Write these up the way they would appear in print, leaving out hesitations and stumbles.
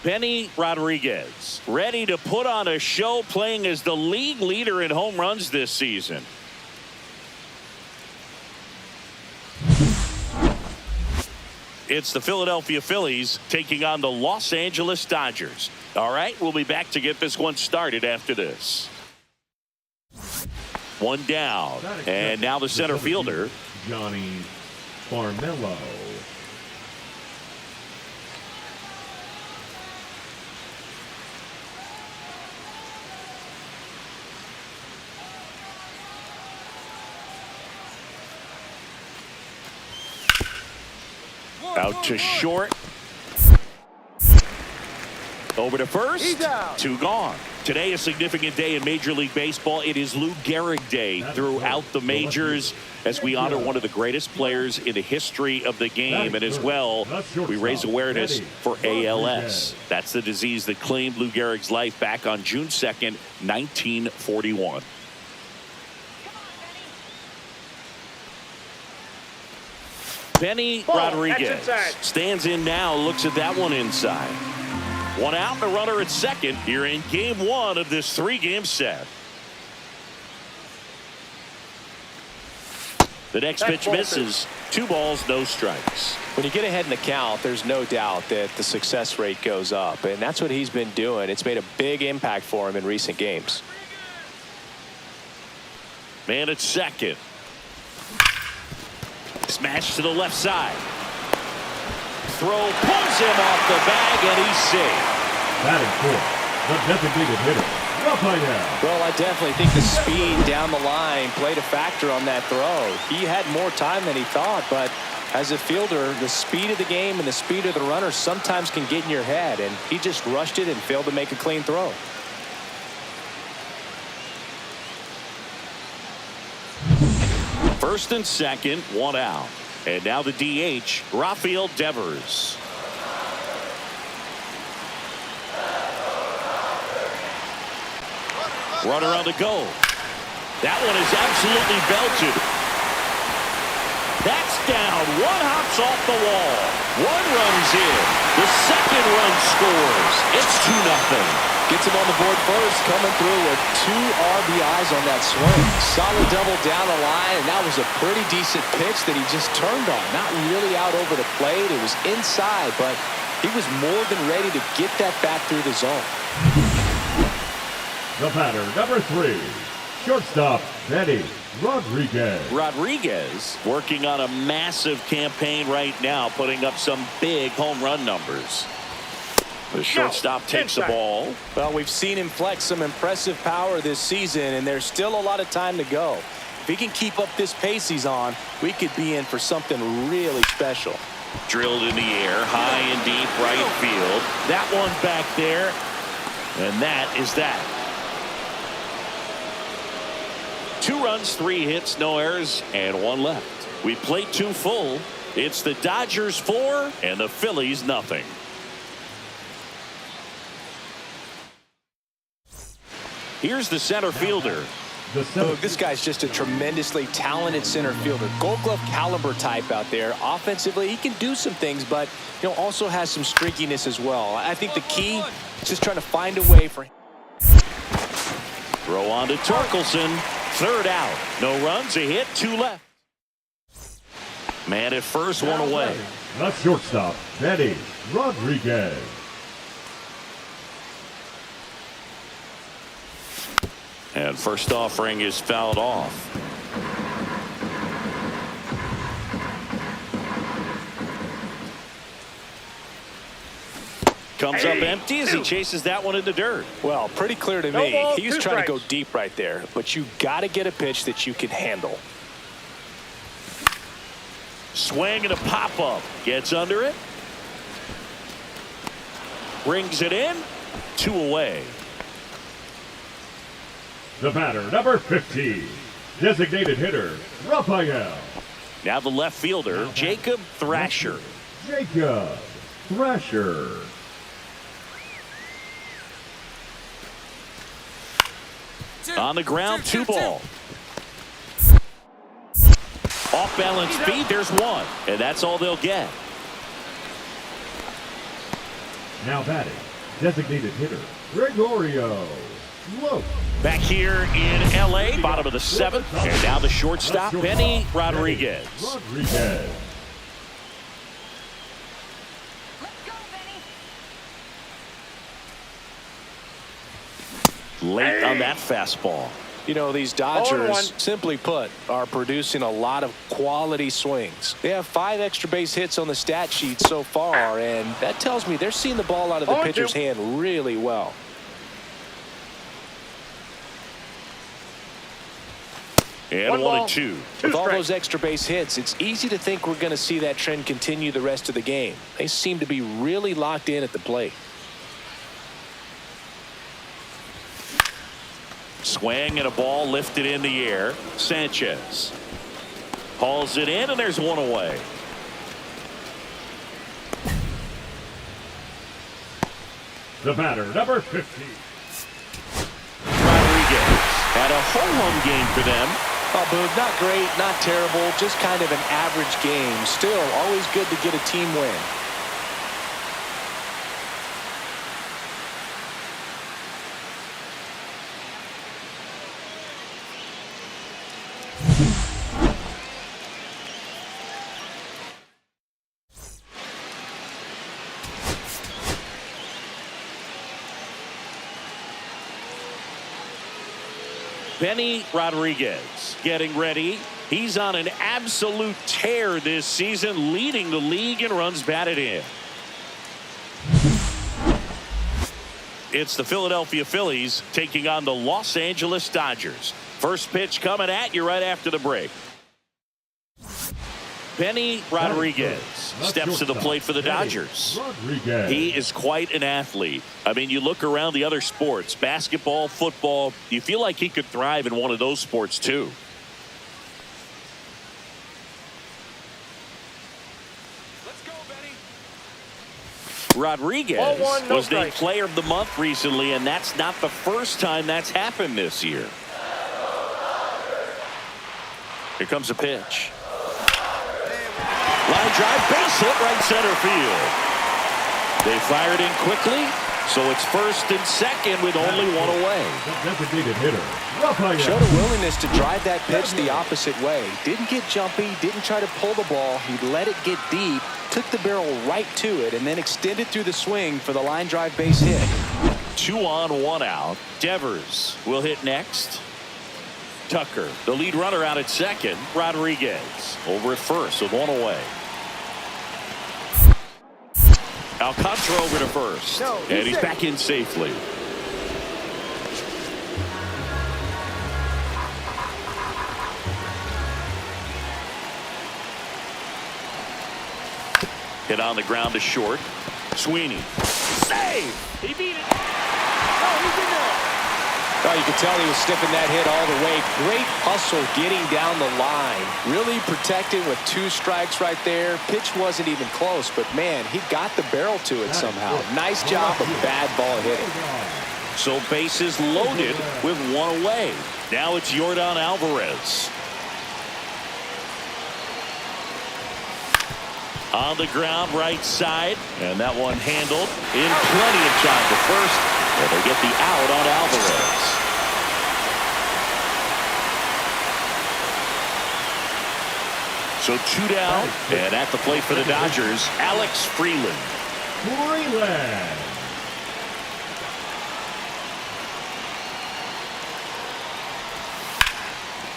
Benny Rodriguez, ready to put on a show, playing as the league leader in home runs this season. It's the Philadelphia Phillies taking on the Los Angeles Dodgers. All right, we'll be back to get this one started after this. One down, and now the center fielder, Johnny Farmelo. Out to short. Over to first. Two gone. Today, a significant day in Major League Baseball. It is Lou Gehrig Day throughout the majors as we honor one of the greatest players in the history of the game. And as well, we raise awareness for ALS. That's the disease that claimed Lou Gehrig's life back on June 2nd, 1941. Benny Rodriguez stands in now, looks at that one inside. One out and a runner at second here in game one of this three-game set. The next pitch misses. 2 balls, no strikes. When you get ahead in the count, there's no doubt that the success rate goes up, and that's what he's been doing. It's made a big impact for him in recent games. Man at second. Smash to the left side. Throw pulls him off the bag, and he's safe. Batting fourth, the designated hitter, Rafael. Well, I definitely think the speed down the line played a factor on that throw. He had more time than he thought, but as a fielder, the speed of the game and the speed of the runner sometimes can get in your head, and he just rushed it and failed to make a clean throw. First and second, one out. And now the DH, Rafael Devers. Runner on the go. That one is absolutely belted. That's down. One hops off the wall. One runs in. The second run scores. It's 2-0. Gets him on the board first, coming through with 2 RBIs on that swing. Solid double down the line, and that was a pretty decent pitch that he just turned on. Not really out over the plate. It was inside, but he was more than ready to get that back through the zone. The batter, number 3, shortstop, Benny Rodriguez. Rodriguez working on a massive campaign right now, putting up some big home run numbers. The shortstop takes the ball. Well, we've seen him flex some impressive power this season, and there's still a lot of time to go. If he can keep up this pace he's on, we could be in for something really special. Drilled in the air, high and deep right field. That one back there, and that is that. 2 runs, 3 hits, no errors, and 1 left. We played 2 full. It's the Dodgers 4 and the Phillies nothing. Here's the center fielder, The Look, this guy's just a tremendously talented center fielder. Gold Glove caliber type out there. Offensively, he can do some things, but also has some streakiness as well. I think the key is just trying to find a way for him. Throw on to Torkelson. Third out. No runs, a hit, 2 left. Man at first, 1 away. The shortstop, Benny Rodriguez. And first offering is fouled off. Comes up empty as he chases that one in the dirt. Well, pretty clear to me. He was trying to go deep right there, but you got to get a pitch that you can handle. Swing and a pop-up. Gets under it. Brings it in. 2 away. The batter, number 15, designated hitter, Rafael. Now the left fielder, Jacob Thrasher. Jacob Thrasher. On the ground, 2 ball. Off balance speed, there's 1. And that's all they'll get. Now batting, designated hitter, Gregorio Lopez. Back here in L.A., bottom of the 7th. And now the shortstop, Benny Rodriguez. Rodriguez. Late on that fastball. These Dodgers, simply put, are producing a lot of quality swings. They have 5 extra base hits on the stat sheet so far, and that tells me they're seeing the ball out of the pitcher's hand really well. And 1 and 2. With all those extra base hits, it's easy to think we're going to see that trend continue the rest of the game. They seem to be really locked in at the plate. Swing and a ball lifted in the air. Sanchez hauls it in, and there's 1 away. The batter, number 15. Rodriguez had a home run game for them. Oh, Boog, not great, not terrible, just kind of an average game. Still, always good to get a team win. Benny Rodriguez getting ready. He's on an absolute tear this season, leading the league in runs batted in. It's the Philadelphia Phillies taking on the Los Angeles Dodgers. First pitch coming at you right after the break. Benny Rodriguez steps to the plate for the Dodgers. He is quite an athlete. I mean, you look around the other sports, basketball, football, you feel like he could thrive in one of those sports too. Let's go, Benny. Rodriguez was named Player of the Month recently, and that's not the first time that's happened this year. Here comes a pitch. Line drive, base hit, right center field. They fired in quickly, so it's first and second with only 1 away. Designated hitter, Rafael. Showed a willingness to drive that pitch the opposite way. Didn't get jumpy, didn't try to pull the ball. He let it get deep, took the barrel right to it, and then extended through the swing for the line drive base hit. 2 on, 1 out. Devers will hit next. Tucker, the lead runner, out at second. Rodriguez over at first with 1 away. Alcantara over to first. And he's back in safely. Hit on the ground to short. Sweeney. Save! He beat it. Oh, he's in there. Oh, you could tell he was sniffing that hit all the way. Great hustle getting down the line. Really protected with 2 strikes right there. Pitch wasn't even close, but man, he got the barrel to it somehow. Nice job of bad ball hitting. So bases loaded with one away. Now it's Yordan Alvarez. On the ground, right side. And that one handled in plenty of time to first. And they get the out on Alvarez. So 2 down. And at the plate for the Dodgers, Alex Freeland.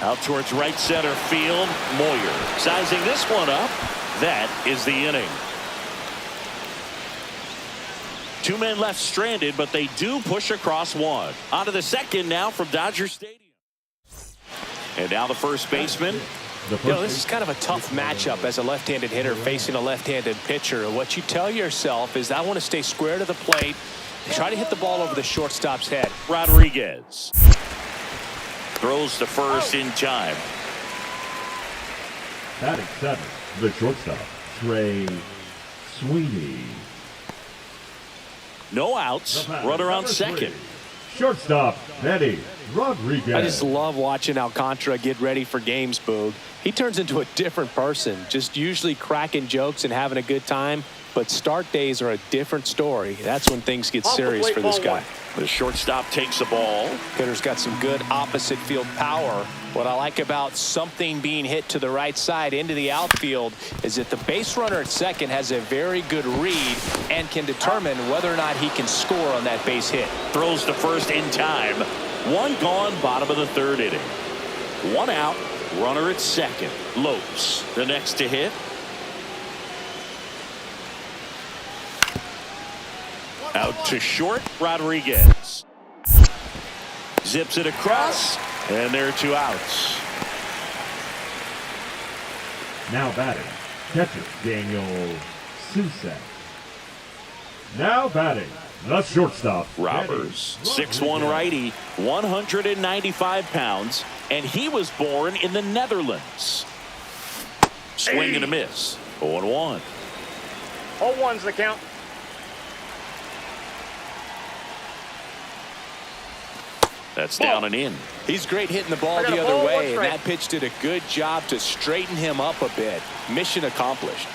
Out towards right center field. Moyer sizing this one up. That is the inning. 2 men left stranded, but they do push across one. On to the second now from Dodger Stadium. And now the first baseman. This is kind of a tough matchup as a left-handed hitter facing a left-handed pitcher. What you tell yourself is I want to stay square to the plate, try to hit the ball over the shortstop's head. Rodriguez throws to first in time. Batting 7, the shortstop, Trey Sweeney. No outs. Runner on second. Shortstop, Eddie Rodriguez. I just love watching Alcantara get ready for games, Boog. He turns into a different person, just usually cracking jokes and having a good time. But start days are a different story. That's when things get serious for this guy. The shortstop takes the ball. Hitter's got some good opposite field power. What I like about something being hit to the right side into the outfield is that the base runner at second has a very good read and can determine whether or not he can score on that base hit. Throws to first in time. 1 gone, bottom of the 3rd inning. 1 out, runner at second. Lopes, the next to hit. Out to short, Rodriguez. Zips it across, and there are 2 outs. Now batting, catcher Daniel Susak. Now batting, the shortstop, Roberts, 6'1" righty, 195 pounds, and he was born in the Netherlands. Swing and a miss. 0-1. 0-1's the count. That's down and in. He's great hitting the ball the other way, and that pitch did a good job to straighten him up a bit. Mission accomplished.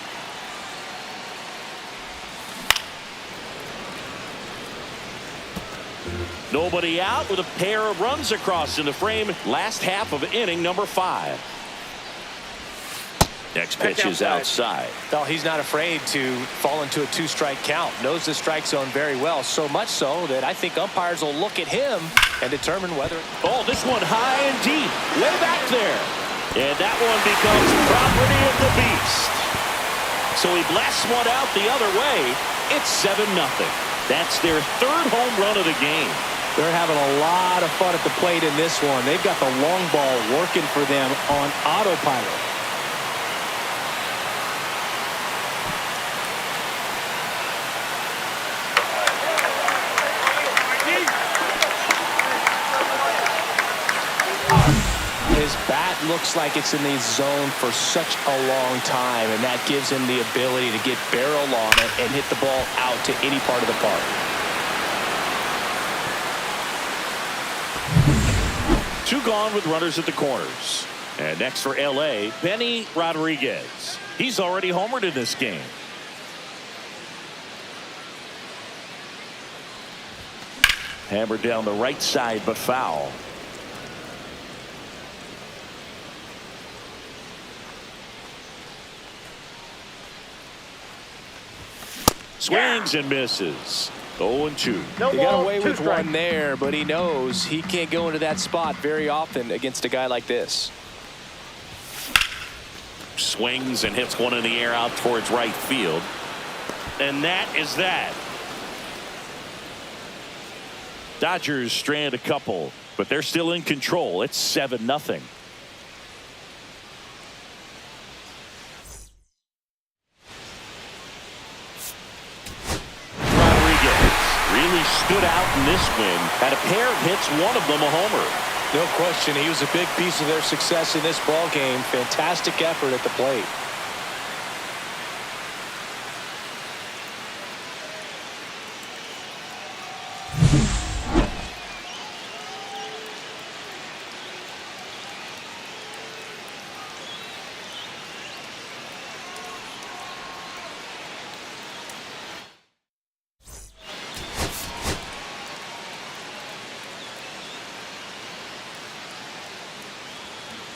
Nobody out with a pair of runs across in the frame. Last half of inning number 5. Next pitch is outside. Well, he's not afraid to fall into a 2-strike count. Knows the strike zone very well. So much so that I think umpires will look at him and determine whether. Oh, this one high and deep. Way back there. And that one becomes property of the beast. So he blasts one out the other way. It's 7-0. That's their 3rd home run of the game. They're having a lot of fun at the plate in this one. They've got the long ball working for them on autopilot. His bat looks like it's in the zone for such a long time, and that gives him the ability to get barrel on it and hit the ball out to any part of the park. Two gone with runners at the corners. And next for L.A., Benny Rodriguez. He's already homered in this game. Hammered down the right side, but foul. Swings and misses. 0-2. He got away with one there, but he knows he can't go into that spot very often against a guy like this. Swings and hits one in the air out towards right field. And that is that. Dodgers strand a couple, but they're still in control. It's 7-0. Really stood out in this win. Had a pair of hits, one of them a homer. No question, he was a big piece of their success in this ball game. Fantastic effort at the plate.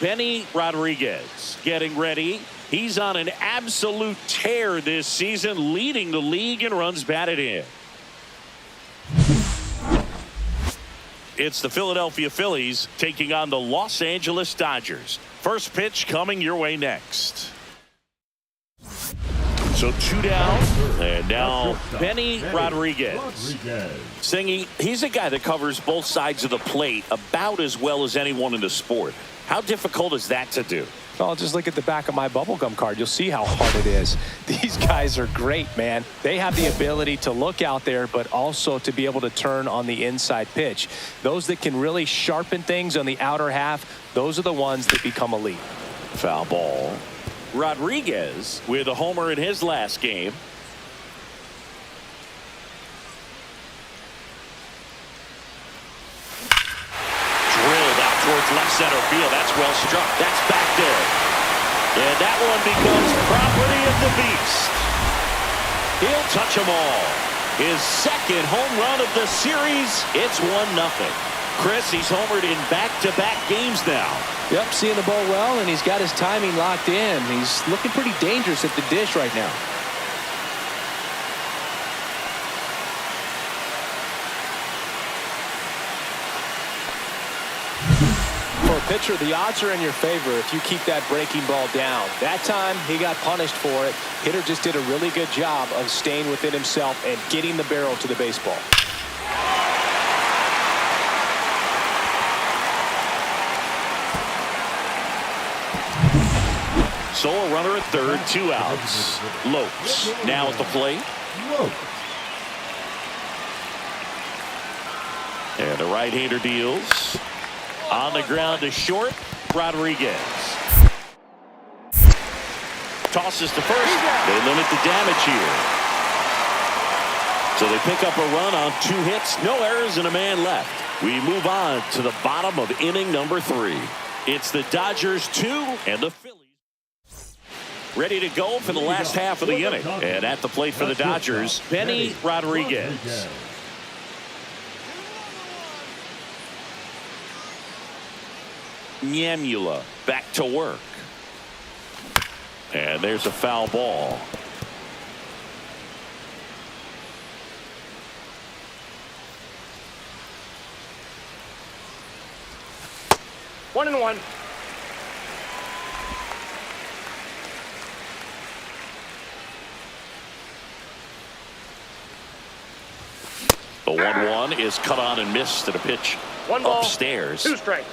Benny Rodriguez getting ready. He's on an absolute tear this season, leading the league in runs batted in. It's the Philadelphia Phillies taking on the Los Angeles Dodgers. First pitch coming your way next. So 2 down, and now Benny Rodriguez. Singy, he's a guy that covers both sides of the plate about as well as anyone in the sport. How difficult is that to do? Well, just look at the back of my bubblegum card. You'll see how hard it is. These guys are great, man. They have the ability to look out there, but also to be able to turn on the inside pitch. Those that can really sharpen things on the outer half, those are the ones that become elite. Foul ball. Rodriguez with a homer in his last game. Drilled out towards left center field. That's well struck. That's back there. And that one becomes property of the beast. He'll touch them all. His second home run of the series. It's 1-0. Chris, he's homered in back-to-back games now. Yep, seeing the ball well, and he's got his timing locked in. He's looking pretty dangerous at the dish right now. For a pitcher, the odds are in your favor if you keep that breaking ball down. That time, he got punished for it. Hitter just did a really good job of staying within himself and getting the barrel to the baseball. So a runner at third, 2 outs. Lopes now at the plate. And the right-hander deals. On the ground to short, Rodriguez. Tosses to first. They limit the damage here. So they pick up a run on 2 hits, no errors, and a man left. We move on to the bottom of inning number 3. It's the Dodgers 2 and the Phillies ready to go for the last half of the inning. And at the plate for the Dodgers, Benny Rodriguez. Nyemula back to work. And there's a foul ball. One and one. The 1-1 is cut on and missed at a pitch 1 ball, upstairs. 2 strikes.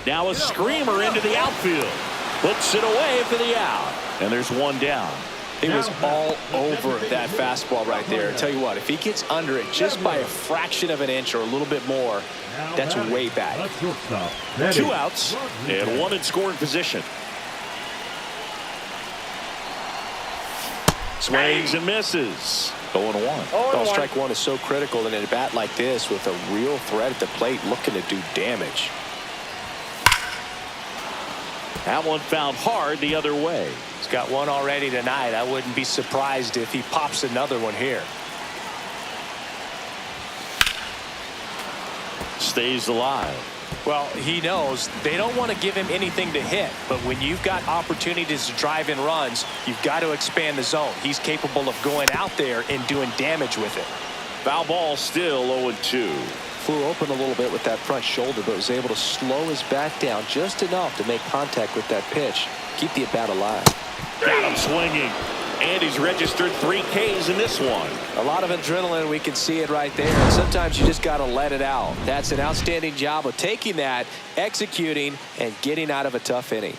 Now a screamer into the outfield. Puts it away for the out. And there's 1 down. He was all over that fastball right there. I tell you what, if he gets under it just by a fraction of an inch or a little bit more, that's way back. 2 outs and 1 in scoring position. Swings and misses. 0-1. Oh, strike 1 is so critical in a bat like this with a real threat at the plate looking to do damage. That one found hard the other way. He's got 1 already tonight. I wouldn't be surprised if he pops another one here. Stays alive. Well, he knows they don't want to give him anything to hit, but when you've got opportunities to drive in runs, you've got to expand the zone. He's capable of going out there and doing damage with it. Foul ball still 0-2. Flew open a little bit with that front shoulder, but was able to slow his bat down just enough to make contact with that pitch. Keep the at-bat alive. Got him swinging. And he's registered 3 Ks in this one. A lot of adrenaline, we can see it right there. And sometimes you just got to let it out. That's an outstanding job of taking that, executing, and getting out of a tough inning.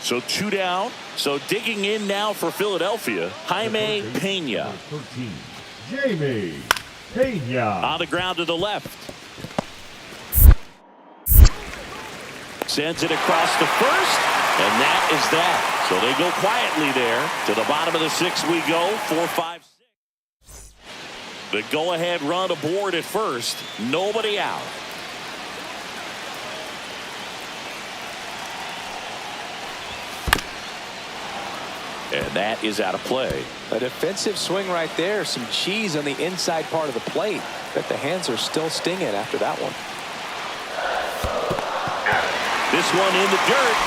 So 2 down. So digging in now for Philadelphia, Jaime Pena. Jaime Pena. On the ground to the left. Sends it across to first, and that is that. So they go quietly there. To the bottom of the 6th we go. 4-5-6. The go-ahead run aboard at first. Nobody out. And that is out of play. A defensive swing right there. Some cheese on the inside part of the plate. Bet the hands are still stinging after that one. This one in the dirt.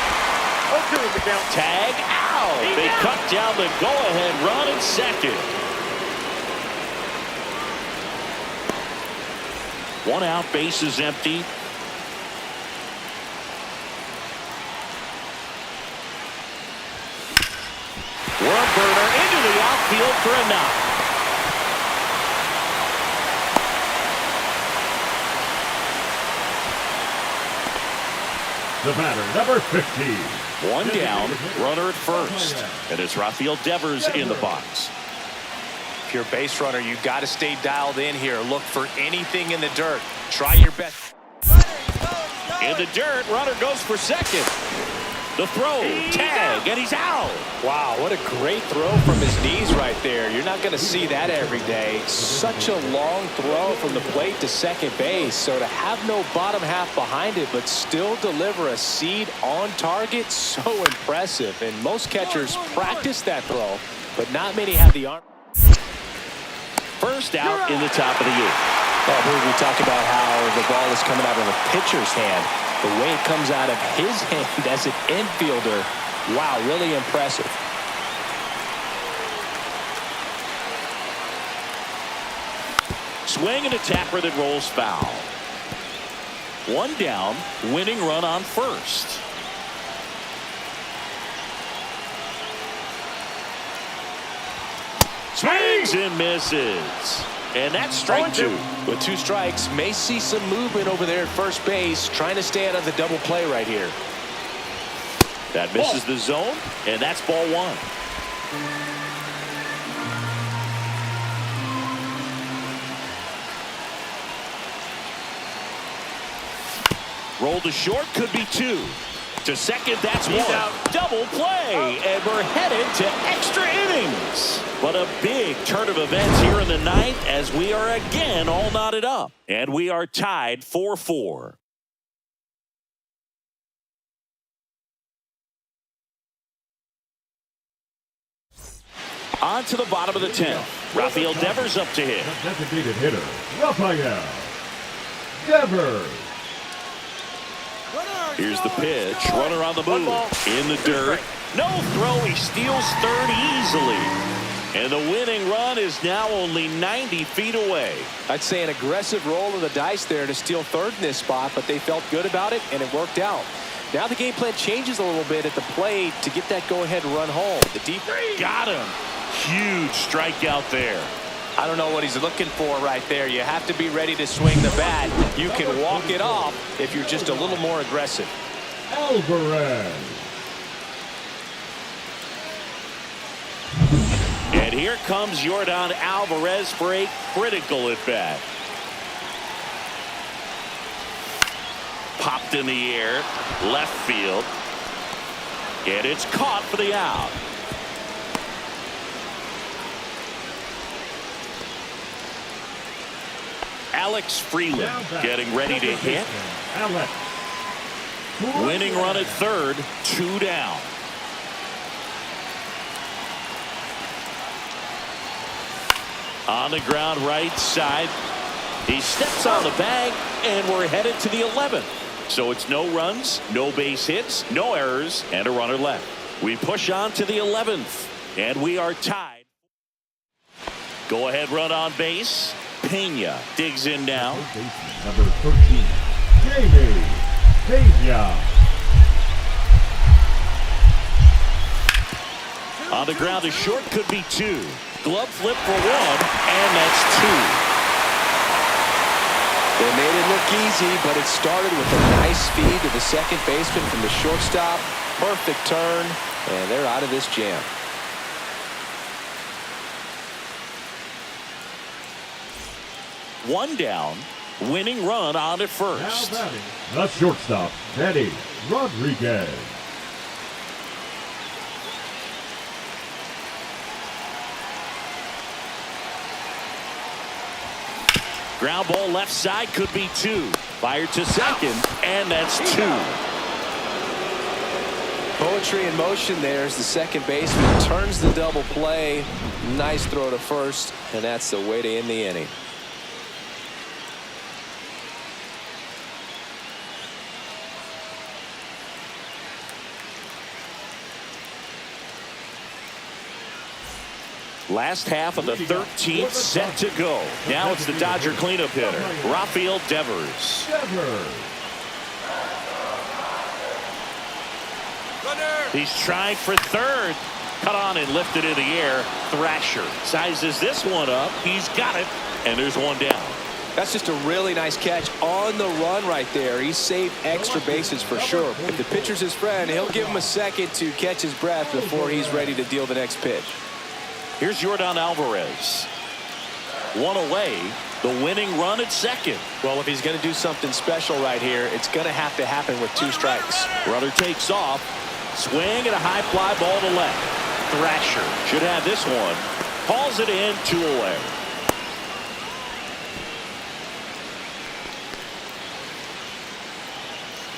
0-2 is the count. Tag out. They cut down the go-ahead run at second. 1 out, base is empty. Worm burner into the outfield for a knock. The batter, number 15. 1 down, runner at first. And it's Rafael Devers in the box. If you're a base runner, you got to stay dialed in here. Look for anything in the dirt. Try your best. In the dirt, runner goes for second. The throw, tag, and he's out. Wow, what a great throw from his knees right there. You're not going to see that every day. Such a long throw from the plate to second base. So to have no bottom half behind it, but still deliver a seed on target, so impressive. And most catchers practice that throw, but not many have the arm. First out in the top of the 8th. We talk about how the ball is coming out of the pitcher's hand. The way it comes out of his hand as an infielder, wow, really impressive. Swing and a tapper that rolls foul. 1 down, winning run on first. Swings and misses. And that's strike 2. With 2 strikes, may see some movement over there at first base, trying to stay out of the double play right here. That misses the zone, and that's ball 1. Roll to short, could be 2. To second, that's 1. Double play, and we're headed to extra innings. But a big turn of events here in the 9th as we are again all knotted up. And we are tied 4-4. On to the bottom of the 10th. Rafael Devers up to hit. The designated hitter, Rafael Devers. Here's the pitch. Runner on the move. In the dirt. No throw. He steals third easily. And the winning run is now only 90 feet away. I'd say an aggressive roll of the dice there to steal third in this spot, but they felt good about it, and it worked out. Now the game plan changes a little bit at the plate to get that go-ahead run home. The deep got him. Huge strikeout there. I don't know what he's looking for right there. You have to be ready to swing the bat. You can walk it off if you're just a little more aggressive. Alvarez. And here comes Yordan Alvarez for a critical at bat. Popped in the air, left field. And it's caught for the out. Alex Freeland getting ready to hit. Winning run at third, 2 down. On the ground right side. He steps on the bag, and we're headed to the 11th. So it's no runs, no base hits, no errors, and a runner left. We push on to the 11th, and we are tied. Go ahead run on base. Pena digs in now. Number 13, Jamie Pena. On the ground to short, could be 2. Glove flip for 1, and that's 2. They made it look easy, but it started with a nice feed to the second baseman from the shortstop. Perfect turn, and they're out of this jam. One down, winning run on at first. Now batting, the shortstop, Eddie Rodriguez. Ground ball left side, could be 2. Fired to second, and that's 2. poetry in motion there as the second baseman turns the double play. Nice throw to first, and that's the way to end the inning. Last half of the 13th set to go. Now it's the Dodger cleanup hitter, Rafael Devers. He's trying for third. Cut on and lifted in the air. Thrasher sizes this one up. He's got it. And there's one down. That's just a really nice catch on the run right there. He saved extra bases for sure. If the pitcher's his friend, he'll give him a second to catch his breath before he's ready to deal the next pitch. Here's Yordan Alvarez. One away. The winning run at second. Well, if he's going to do something special right here, it's going to have to happen with 2 strikes. Runner takes off. Swing and a high fly ball to left. Thrasher should have this one. Calls it in, 2 away.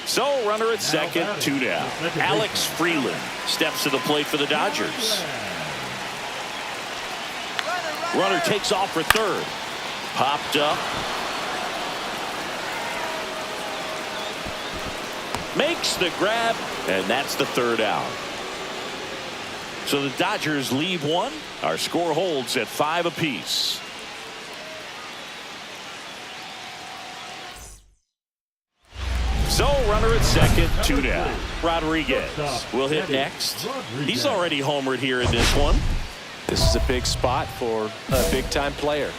So runner at second, 2 down. Alex Freeland steps to the plate for the Dodgers. Runner takes off for third. Popped up. Makes the grab, and that's the 3rd out. So the Dodgers leave 1. Our score holds at 5 apiece. So runner at second, 2 down. Rodriguez will hit next. He's already homered here in this one. This is a big spot for a big-time player.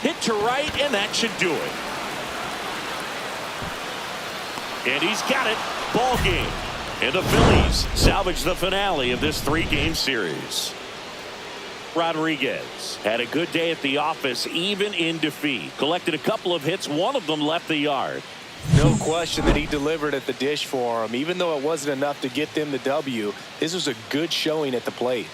Hit to right, and that should do it. And he's got it. Ball game. And the Phillies salvage the finale of this 3-game series. Rodriguez had a good day at the office, even in defeat. Collected a couple of hits. One of them left the yard. No question that he delivered at the dish for him. Even though it wasn't enough to get them the W, this was a good showing at the plate.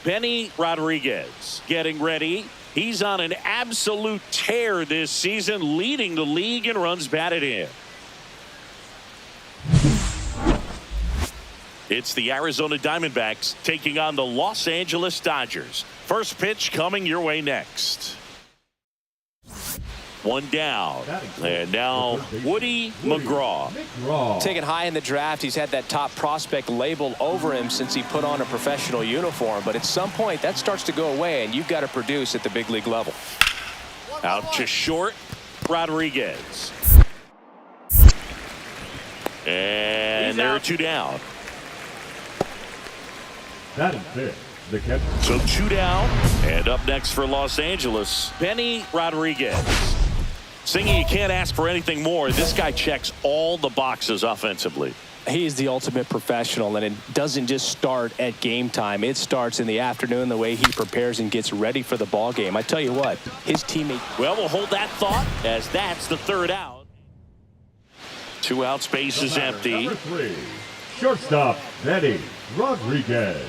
Benny Rodriguez getting ready. He's on an absolute tear this season, leading the league in runs batted in. It's the Arizona Diamondbacks taking on the Los Angeles Dodgers. First pitch coming your way next. 1 down. And now Woody McGraw. Taken high in the draft, he's had that top prospect label over him since he put on a professional uniform. But at some point, that starts to go away, and you've got to produce at the big league level. Out to short, Rodriguez. And there are 2 down. That is it. The catcher. So 2 down, and up next for Los Angeles, Benny Rodriguez. Singy, you can't ask for anything more. This guy checks all the boxes offensively. He is the ultimate professional, and it doesn't just start at game time. It starts in the afternoon, the way he prepares and gets ready for the ball game. I tell you what, his teammate. Well, we'll hold that thought as that's the 3rd out. 2 out, space is empty. Number 3, shortstop Benny Rodriguez.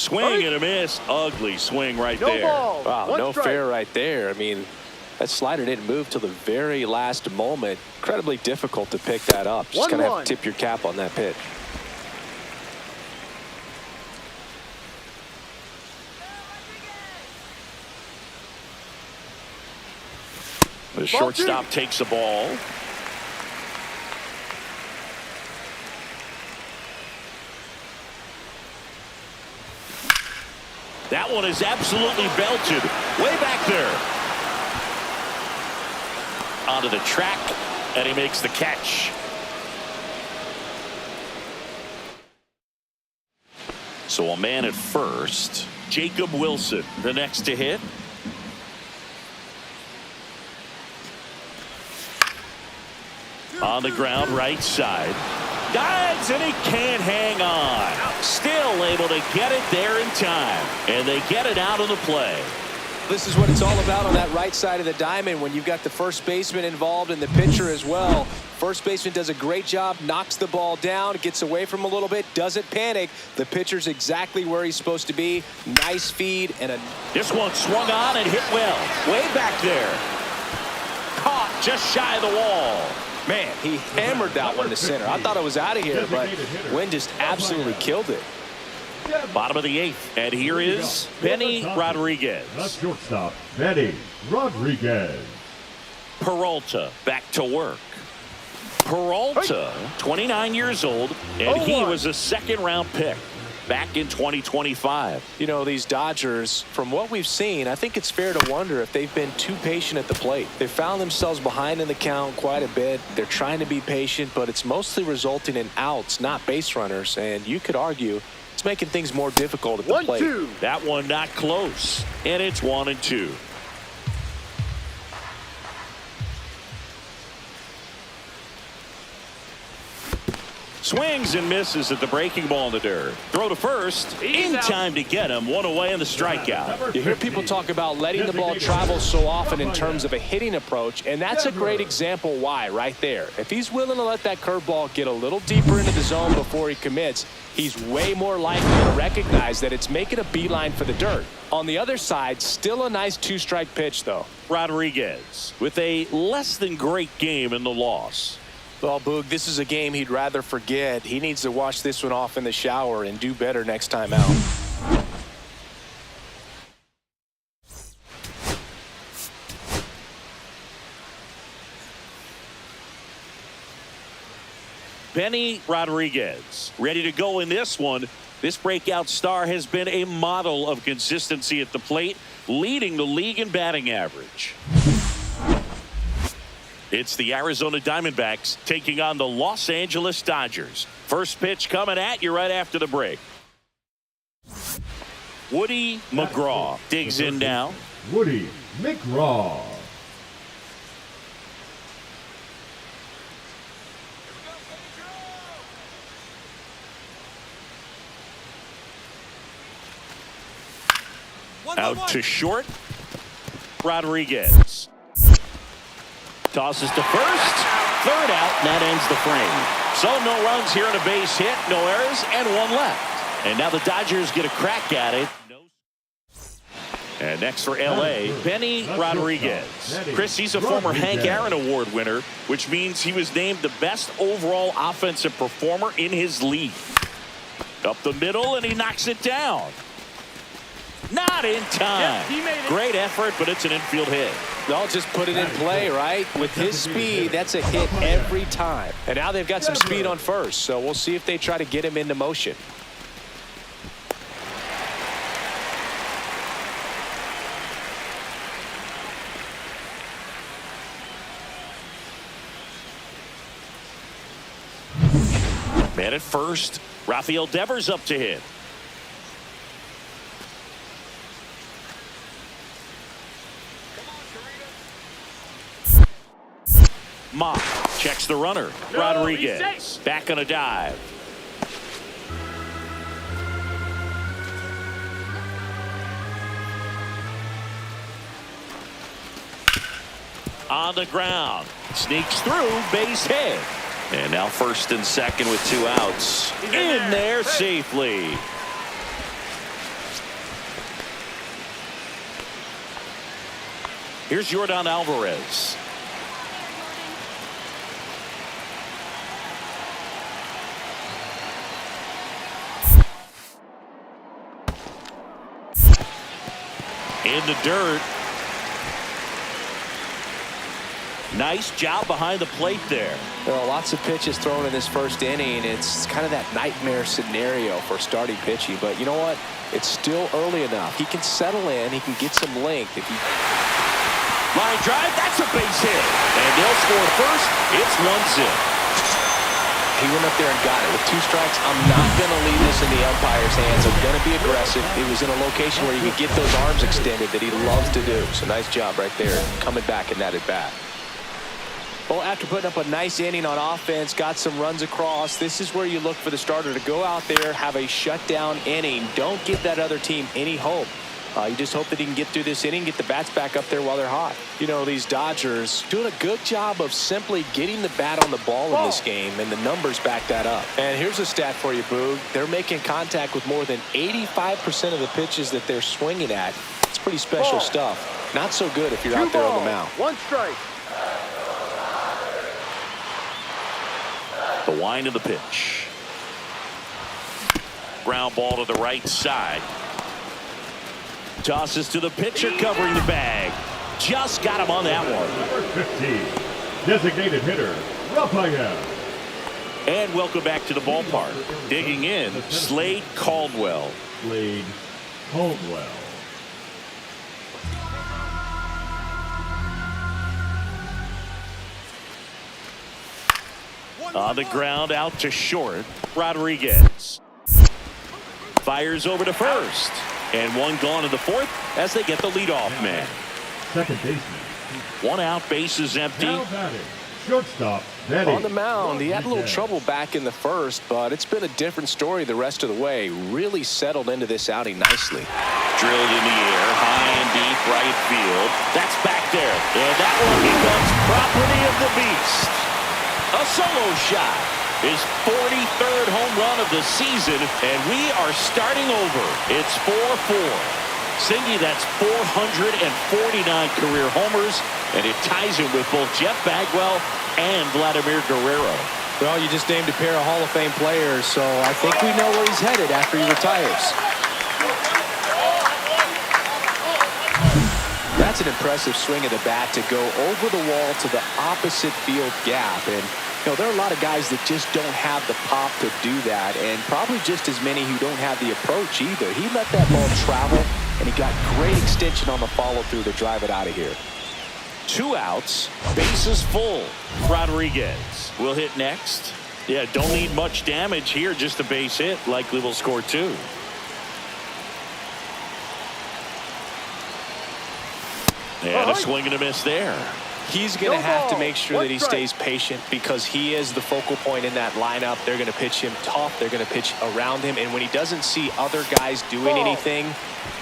Swing and a miss. Ugly swing right there. Ball. Wow, no strike. fair right there. I mean, that slider didn't move till the very last moment. Incredibly difficult to pick that up. Just kind of have to tip your cap on that pitch. The shortstop takes the ball. That one is absolutely belted. Way back there. Onto the track, and he makes the catch. So a man at first. Jacob Wilson, the next to hit. On the ground, right side. Dives, and he can't hang on. Still able to get it there in time. And they get it out of the play. This is what it's all about on that right side of the diamond when you've got the first baseman involved and the pitcher as well. First baseman does a great job, knocks the ball down, gets away from a little bit, doesn't panic. The pitcher's exactly where he's supposed to be. Nice feed and a... This one swung on and hit well. Way back there. Caught just shy of the wall. Man, he hammered that one to center. I thought it was out of here, but Wynn just absolutely killed it. Bottom of the eighth, and here is Benny Rodriguez. The shortstop, Benny Rodriguez. Peralta back to work. Peralta, 29 years old, and he was a second-round pick back in 2025. You know, these Dodgers, from what we've seen, I think it's fair to wonder if they've been too patient at the plate. They found themselves behind in the count quite a bit. They're trying to be patient, but it's mostly resulting in outs, not base runners, and you could argue it's making things more difficult at the plate. 1-2. That one not close, and it's 1-2. Swings and misses at the breaking ball in the dirt. Throw to first. In time to get him. One away in the strikeout. You hear people talk about letting the ball travel so often in terms of a hitting approach, and that's a great example why right there. If he's willing to let that curveball get a little deeper into the zone before he commits, he's way more likely to recognize that it's making a beeline for the dirt. On the other side, still a nice two-strike pitch, though. Rodriguez with a less than great game in the loss. Well, Boog, this is a game he'd rather forget. He needs to wash this one off in the shower and do better next time out. Benny Rodriguez ready to go in this one. This breakout star has been a model of consistency at the plate, leading the league in batting average. It's the Arizona Diamondbacks taking on the Los Angeles Dodgers. First pitch coming at you right after the break. Woody McGraw digs in now. Woody McGraw. Out to short. Rodriguez. Tosses to first. Third out, and that ends the frame. So no runs here and a base hit, no errors, and one left. And now the Dodgers get a crack at it. And next for L.A., Benny Rodriguez. Chris, he's a former Hank Aaron Award winner, which means he was named the best overall offensive performer in his league. Up the middle, and he knocks it down. Not in time. Great effort, but it's an infield hit. They'll just put it in play, right? With his speed, that's a hit every time. And now they've got some speed on first, so we'll see if they try to get him into motion. Man at first, Rafael Devers up to hit. Mock checks the runner. Rodriguez back on a dive. On the ground. Sneaks through, base hit. And now first and second with two outs. In there safely. Here's Yordan Alvarez. In the dirt. Nice job behind the plate there. Well, lots of pitches thrown in this first inning. It's kind of that nightmare scenario for starting pitching. But you know what? It's still early enough. He can settle in. He can get some length. If he... Line drive, that's a base hit. And they'll score first. It's 1-0. He went up there and got it. With 2 strikes, I'm not going to leave this in the umpire's hands. I'm going to be aggressive. It was in a location where you could get those arms extended that he loves to do. So nice job right there, coming back in that at bat. Well, after putting up a nice inning on offense, got some runs across, this is where you look for the starter to go out there, have a shutdown inning. Don't give that other team any hope. You just hope that he can get through this inning, get the bats back up there while they're hot. You know, these Dodgers doing a good job of simply getting the bat on the ball in this game, and the numbers back that up. And here's a stat for you, Boog. They're making contact with more than 85% of the pitches that they're swinging at. It's pretty special stuff. Not so good if you're out there on the mound. 1 strike. The wind of the pitch. Ground ball to the right side. Tosses to the pitcher covering the bag. Just got him on that one. Number 15, designated hitter, Raphael. And welcome back to the ballpark. Digging in, Slade Caldwell. Slade Caldwell. On the ground, out to short. Rodriguez fires over to first. And 1 gone in the 4th as they get the leadoff man. Second baseman. 1 out, bases empty. Now batting, shortstop, Betty. On the mound, he had a little trouble back in the 1st, but it's been a different story the rest of the way. Really settled into this outing nicely. Drilled in the air, high and deep right field. That's back there. And that one becomes property of the beast. A solo shot. His 43rd home run of the season, and we are starting over. It's 4-4. Singy, that's 449 career homers, and it ties him with both Jeff Bagwell and Vladimir Guerrero. Well, you just named a pair of Hall of Fame players, so I think we know where he's headed after he retires. That's an impressive swing of the bat to go over the wall to the opposite field gap. And you know, there are a lot of guys that just don't have the pop to do that, and probably just as many who don't have the approach either. He let that ball travel, and he got great extension on the follow-through to drive it out of here. 2 outs, bases full. Rodriguez will hit next. Yeah, don't need much damage here, just a base hit. Likely will score 2. And a swing and a miss there. He's going to have to make sure that he stays patient because he is the focal point in that lineup. They're going to pitch him tough. They're going to pitch around him. And when he doesn't see other guys doing anything,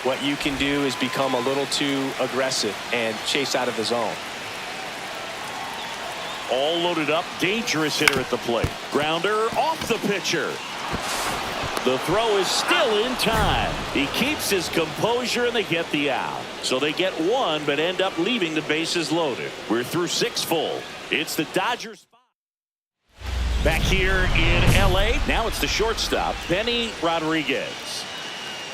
what you can do is become a little too aggressive and chase out of the zone. All loaded up, dangerous hitter at the plate. Grounder off the pitcher. The throw is still in time. He keeps his composure and they get the out. So they get 1 but end up leaving the bases loaded. We're through 6 full. It's the Dodgers. Back here in LA, now it's the shortstop, Benny Rodriguez.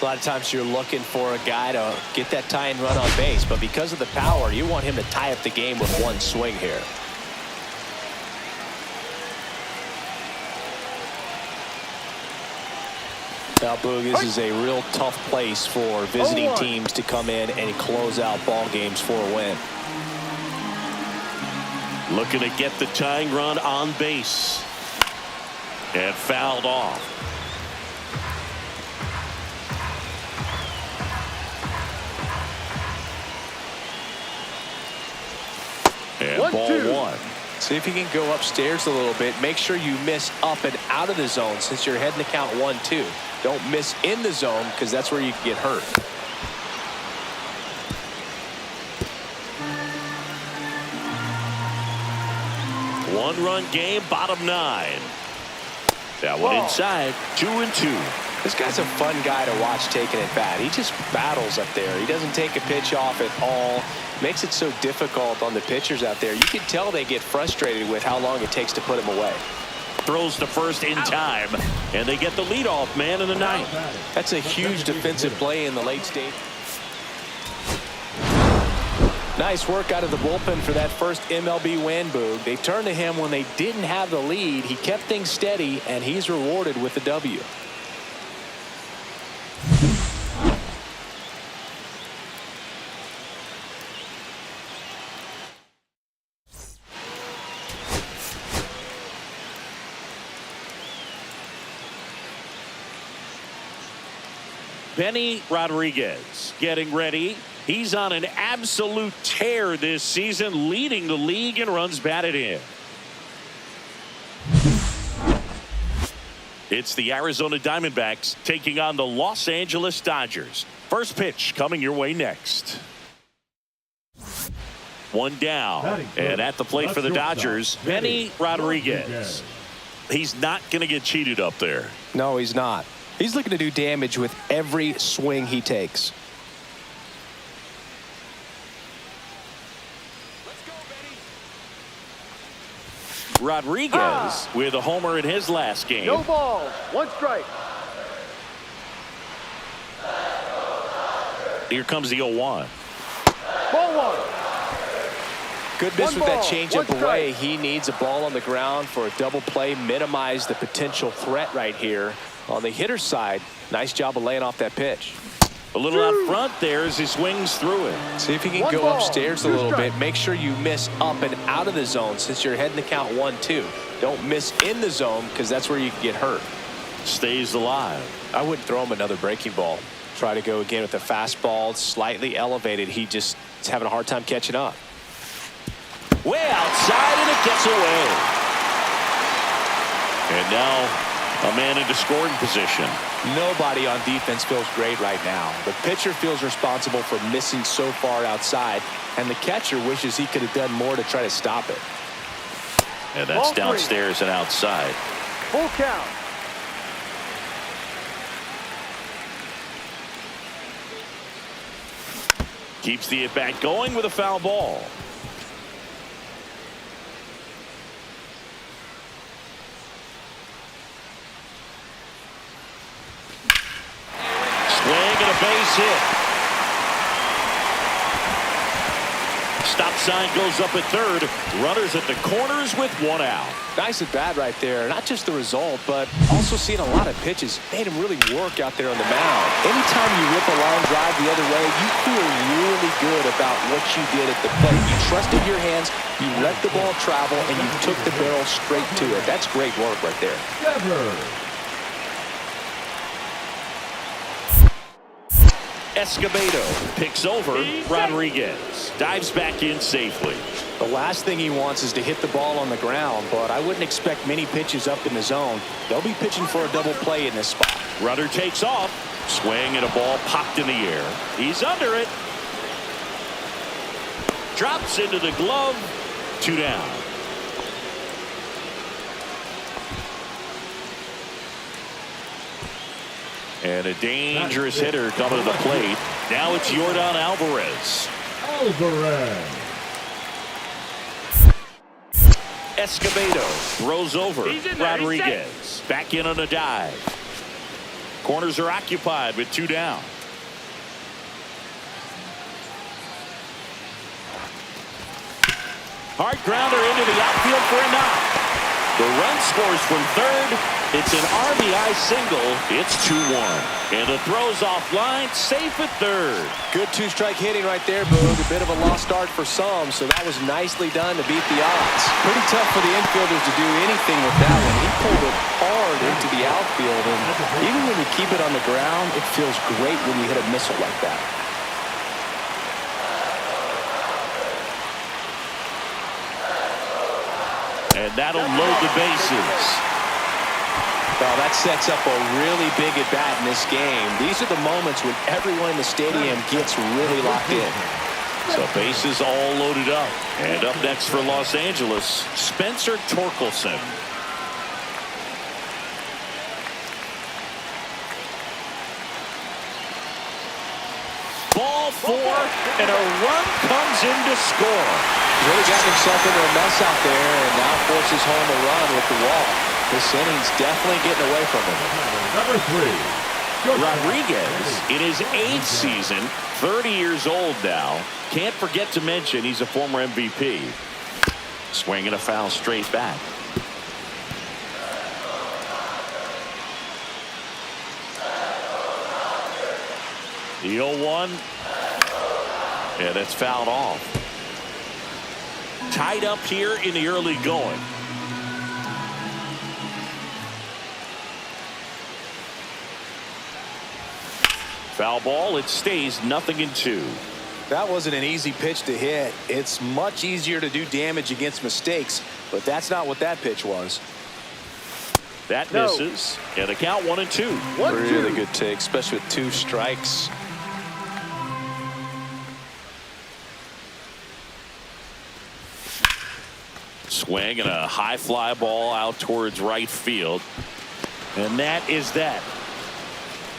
A lot of times you're looking for a guy to get that tying run on base, but because of the power, you want him to tie up the game with 1 swing here. Now, Boog, this is a real tough place for visiting teams to come in and close out ball games for a win. Looking to get the tying run on base. And fouled off. And ball 1. See if you can go upstairs a little bit. Make sure you miss up and out of the zone since you're heading to count 1-2. Don't miss in the zone because that's where you can get hurt. One-run game, bottom 9. That one inside, 2-2. This guy's a fun guy to watch taking it bat. He just battles up there. He doesn't take a pitch off at all. Makes it so difficult on the pitchers out there. You can tell they get frustrated with how long it takes to put him away. Throws to first in time, and they get the leadoff man in the ninth. That's a huge defensive play in the late stage. Nice work out of the bullpen for that first MLB win, Boog. They turned to him when they didn't have the lead. He kept things steady, and he's rewarded with the W. Benny Rodriguez getting ready. He's on an absolute tear this season, leading the league in runs batted in. It's the Arizona Diamondbacks taking on the Los Angeles Dodgers. First pitch coming your way next. One down, and at the plate for the Dodgers, Benny Rodriguez. He's not going to get cheated up there. No, he's not. He's looking to do damage with every swing he takes. Rodriguez with a homer in his last game. No balls, one strike. Here comes the 0-1. Ball one. Good miss One with that ball, changeup one away. strike. He needs a ball on the ground for a double play. Minimize the potential threat right here. On the hitter's side, nice job of laying off that pitch. A little out front there as he swings through it. See if he can One go ball, upstairs a two little strikes. bit. Make sure you miss up and out of the zone since you're heading to count 1-2. Don't miss in the zone because that's where you can get hurt. Stays alive. I wouldn't throw him another breaking ball. Try to go again with the fastball, slightly elevated. He just is having a hard time catching up. Way outside, and it gets away. And now a man into scoring position. Nobody on defense feels great right now. The pitcher feels responsible for missing so far outside, and the catcher wishes he could have done more to try to stop it. And that's Ball three. downstairs and outside. Full count. Keeps the at-bat going with a foul ball. Swing and a base hit. Stop sign goes up at third. Runners at the corners with one out. Nice at bat right there. Not just the result, but also seeing a lot of pitches. Made him really work out there on the mound. Anytime you rip a line drive the other way, you feel really good about what you did at the plate. You trusted your hands, you let the ball travel, and you took the barrel straight to it. That's great work right there. Escobedo picks over Rodriguez. Dives back in safely. The last thing he wants is to hit the ball on the ground, but I wouldn't expect many pitches up in the zone. They'll be pitching for a double play in this spot. Runner takes off. Swing and a ball popped in the air. He's under it. Drops into the glove. 2 down. And a dangerous hitter coming to the plate. Now it's Yordan Alvarez. Escobedo throws over Rodriguez. Back in on a dive. Corners are occupied with 2 down. Hard grounder into the outfield for a knock. The run scores from third. It's an RBI single. It's 2-1. And the throw's offline, safe at third. Good two-strike hitting right there, Boog. A bit of a lost start for some, so that was nicely done to beat the odds. Pretty tough for the infielders to do anything with that one. He pulled it hard into the outfield, and even when you keep it on the ground, it feels great when you hit a missile like that. And that'll load the bases. Well, that sets up a really big at-bat in this game. These are the moments when everyone in the stadium gets really locked in. So bases all loaded up. And up next for Los Angeles, Spencer Torkelson. Ball 4, and a run comes in to score. Really got himself into a mess out there and now forces home a run with the walk. This inning's definitely getting away from him. Number 3. Rodriguez in his 8th season, 30 years old now. Can't forget to mention he's a former MVP. Swinging a foul straight back. The 0-1. Yeah, that's fouled off. Tied up here in the early going. Foul ball. It stays 0-2. That wasn't an easy pitch to hit. It's much easier to do damage against mistakes, but that's not what that pitch was. That misses. And the count 1-2. Really good take, especially with 2 strikes. Swing and a high fly ball out towards right field. And that is that.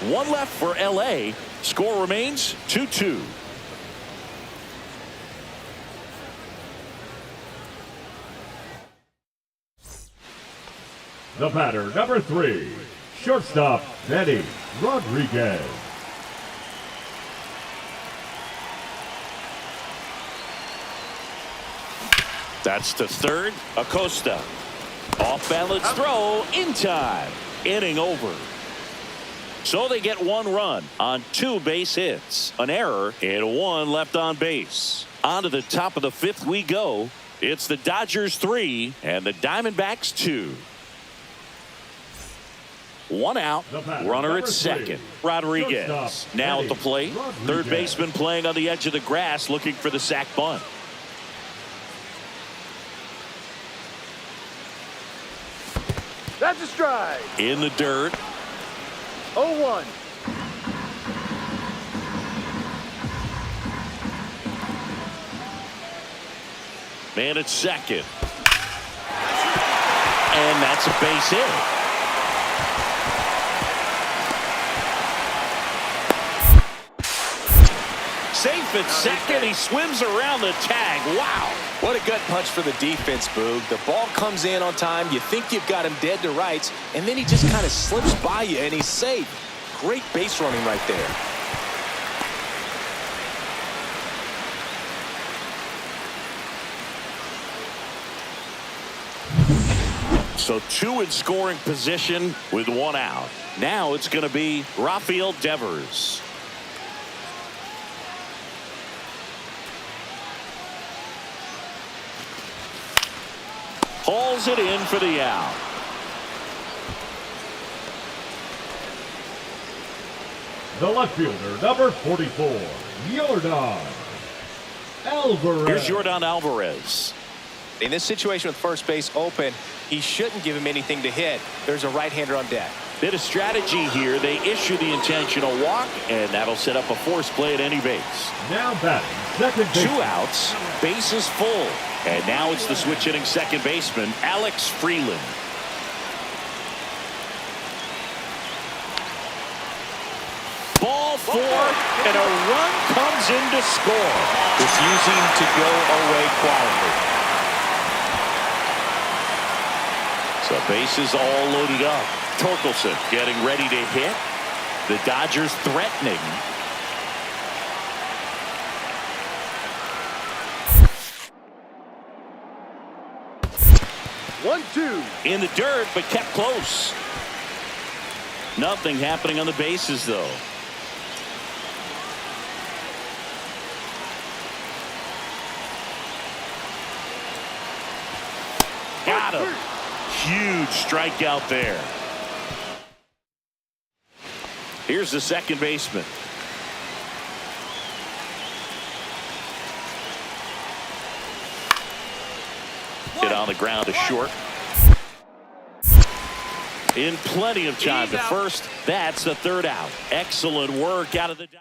1 left for LA. Score remains 2-2. The batter, number 3. Shortstop, Manny Rodriguez. That's to third. Acosta. Off balance throw in time. Inning over. So they get 1 run on 2 base hits. An error and 1 left on base. On to the top of the 5th we go. It's the Dodgers 3 and the Diamondbacks 2. 1 out. Runner at second. Rodriguez now at the plate. Third baseman playing on the edge of the grass looking for the sac bunt. That's a strike. In the dirt. 0-1. Man at second. And that's a base hit. Safe at second. He swims around the tag. Wow. What a gut punch for the defense, Boog. The ball comes in on time. You think you've got him dead to rights, and then he just kind of slips by you, and he's safe. Great base running right there. So 2 in scoring position with 1 out. Now it's going to be Rafael Devers. Hauls it in for the out. The left fielder, number 44, Yordan Alvarez. Here's Yordan Alvarez. In this situation with first base open, he shouldn't give him anything to hit. There's a right-hander on deck. Bit of strategy here. They issue the intentional walk, and that'll set up a force play at any base. Now batting, second base. 2 outs, bases full. And now it's the switch hitting second baseman, Alex Freeland. Ball 4, and a run comes in to score. Refusing to go away quietly. So bases all loaded up. Torkelson getting ready to hit. The Dodgers threatening. 1-2. In the dirt, but kept close. Nothing happening on the bases, though. Got him. Huge strikeout there. Here's the second baseman. Get on the ground to short. In plenty of time to first. That's the 3rd out. Excellent work out of the Dodgers.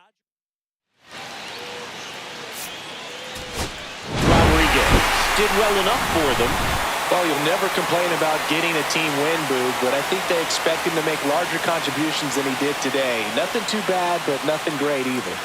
Rodriguez did well enough for them. Well, you'll never complain about getting a team win, Boog, but I think they expect him to make larger contributions than he did today. Nothing too bad, but nothing great either.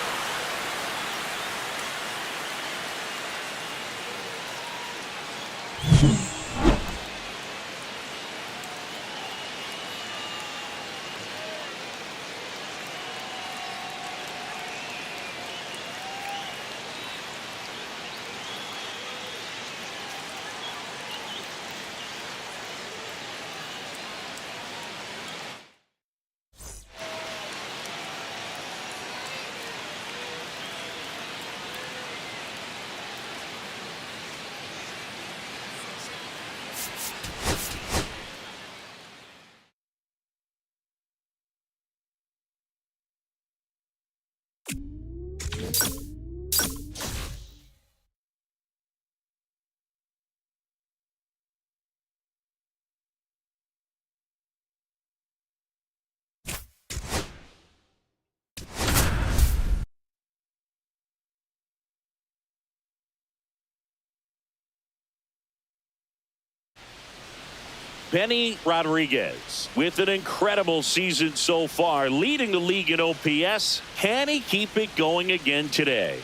Benny Rodriguez with an incredible season so far, leading the league in OPS. Can he keep it going again today?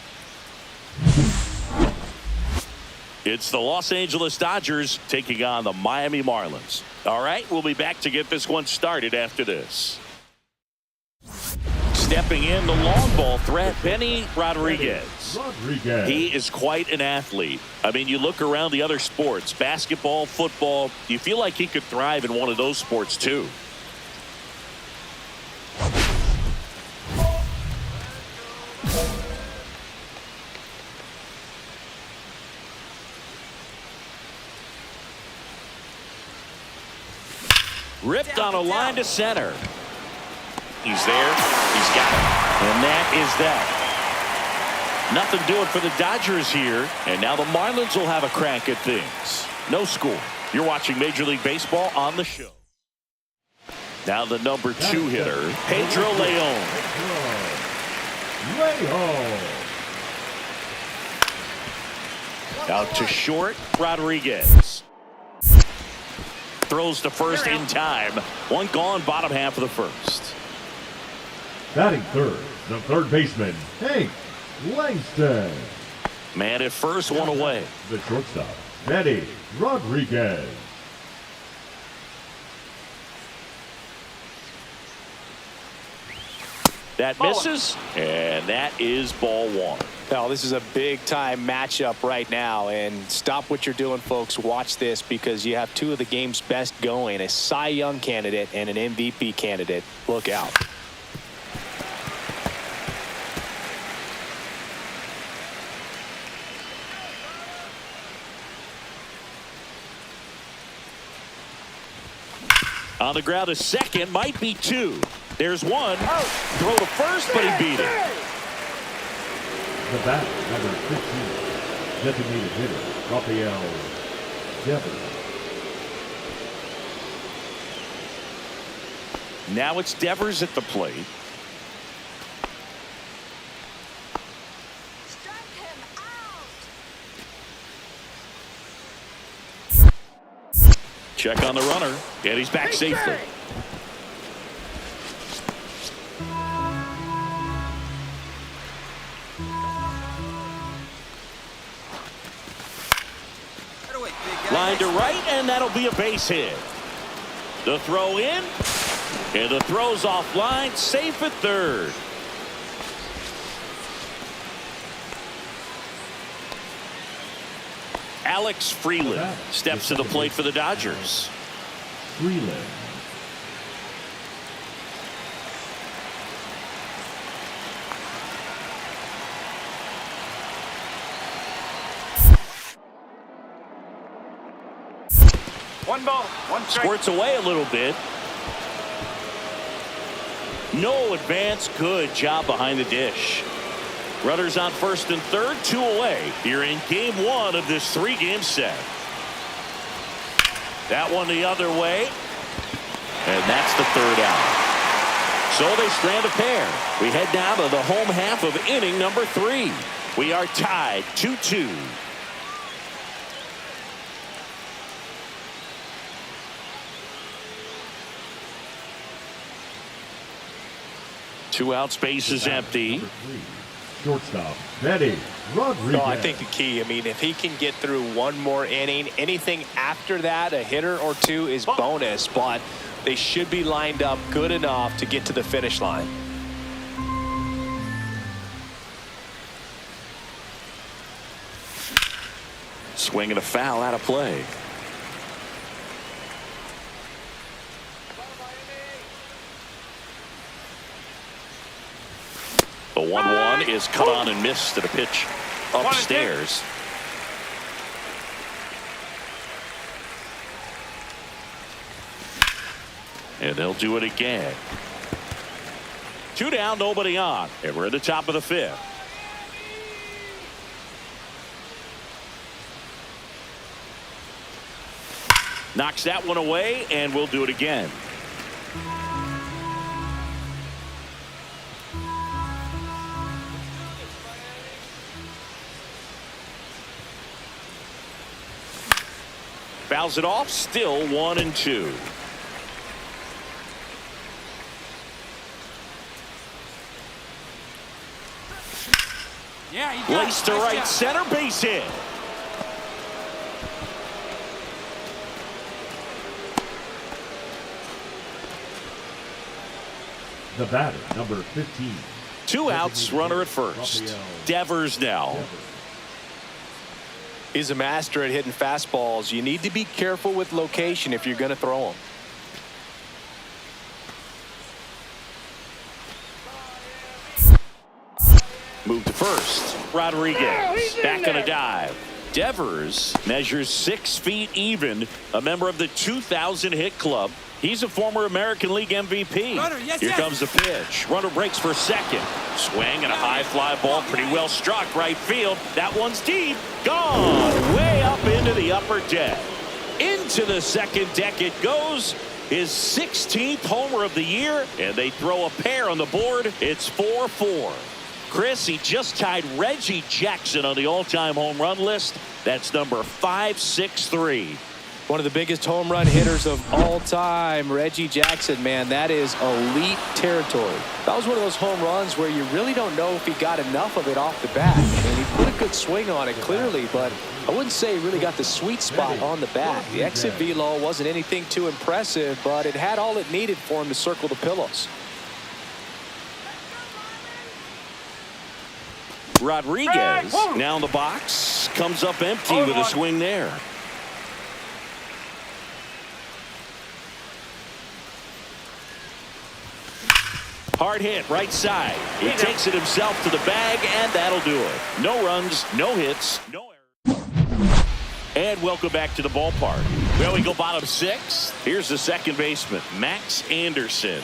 It's the Los Angeles Dodgers taking on the Miami Marlins. All right, we'll be back to get this one started after this. Stepping in, the long ball threat, Benny Rodriguez. He is quite an athlete. I mean, you look around the other sports, basketball, football, you feel like he could thrive in one of those sports too. Ripped on a line to center. He's there. He's got it. And that is that. Nothing doing for the Dodgers here. And now the Marlins will have a crack at things. No score. You're watching Major League Baseball on the show. Now the number 2 hitter, Pedro Leon. Out to short, Rodriguez. Throws to first in time. One gone, bottom half of the first. Batting third, the third baseman, Hank Langston. Man at first, one away. The shortstop, Benny Rodriguez. That misses, and that is ball 1. Now, this is a big-time matchup right now, and stop what you're doing, folks. Watch this, because you have two of the game's best going, a Cy Young candidate and an MVP candidate. Look out. On the ground, a second, might be 2. There's one. Throw to first, but he beat it. The bat, number 15, designated hitter, Rafael Devers. Now it's Devers at the plate. Strike him out. Check on the runner, and he's back safely. Line to right, and that'll be a base hit. The throw in, and the throw's offline, safe at third. Alex Freeland steps to the plate for the Dodgers. Freeland. One ball, one strike. Squirts away a little bit. No advance. Good job behind the dish. Runners on first and third, 2 away. Here in game 1 of this 3-game set. That one the other way. And that's the third out. So they strand a pair. We head down to the home half of inning number 3. We are tied 2-2. Two out, space is empty. Shortstop, Benny Rodriguez. No, I think the key, if he can get through one more inning, anything after that, a hitter or 2 is bonus, but they should be lined up good enough to get to the finish line. Swing and a foul out of play. The 1-1 is cut on and missed at a pitch upstairs. And they'll do it again. 2 down, nobody on. And we're at the top of the 5th. Knocks that one away, and we'll do it again. Fouls it off, still 1-2. Yeah, Lace to right center, base hit. The batter, number 15. 2 outs, runner at first. Devers now. He's a master at hitting fastballs. You need to be careful with location if you're going to throw them. Move to first. Rodriguez back on a dive. Devers measures 6 feet even, a member of the 2000 hit club. He's a former American League MVP. Runner, yes, Here yes. comes the pitch. Runner breaks for second. Swing and a high fly ball, pretty well struck right field. That one's deep. Gone way up into the upper deck. Into the second deck it goes. His 16th homer of the year, and they throw a pair on the board. It's 4-4. Chris, he just tied Reggie Jackson on the all-time home run list. That's number 563. One of the biggest home run hitters of all time, Reggie Jackson, man, that is elite territory. That was one of those home runs where you really don't know if he got enough of it off the bat. I mean, he put a good swing on it clearly, but I wouldn't say he really got the sweet spot on the bat. The exit velo wasn't anything too impressive, but it had all it needed for him to circle the pillows. Rodriguez now in the box, comes up empty with a swing there. Hard hit right side. He takes it himself to the bag, and that'll do it. No runs, no hits, no errors. And welcome back to the ballpark. Well, we go bottom 6. Here's the second baseman, Max Anderson.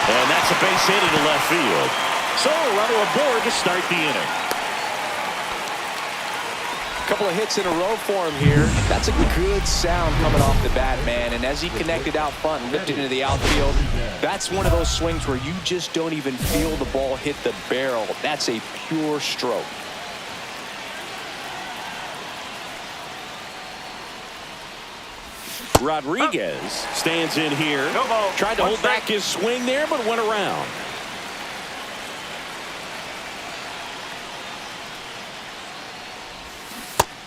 And that's a base hit into left field. So a runner aboard to start the inning. Couple of hits in a row for him here. That's a good sound coming off the bat, man. And as he connected out front and lifted into the outfield, that's one of those swings where you just don't even feel the ball hit the barrel. That's a pure stroke. Rodriguez stands in here. Tried to hold back his swing there, but went around.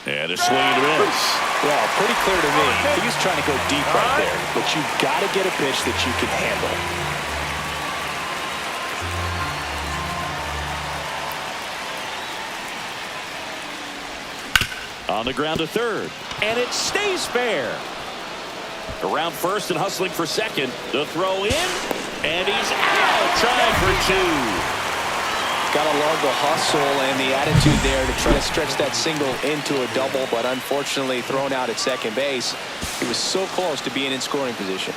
And a swing and a miss. Well, pretty clear to me. He was trying to go deep right there, but you've got to get a pitch that you can handle. On the ground to third, and it stays fair. Around first and hustling for second. The throw in, and he's out. Trying for 2. Got to love the hustle and the attitude there to try to stretch that single into a double, but unfortunately thrown out at second base. He was so close to being in scoring position.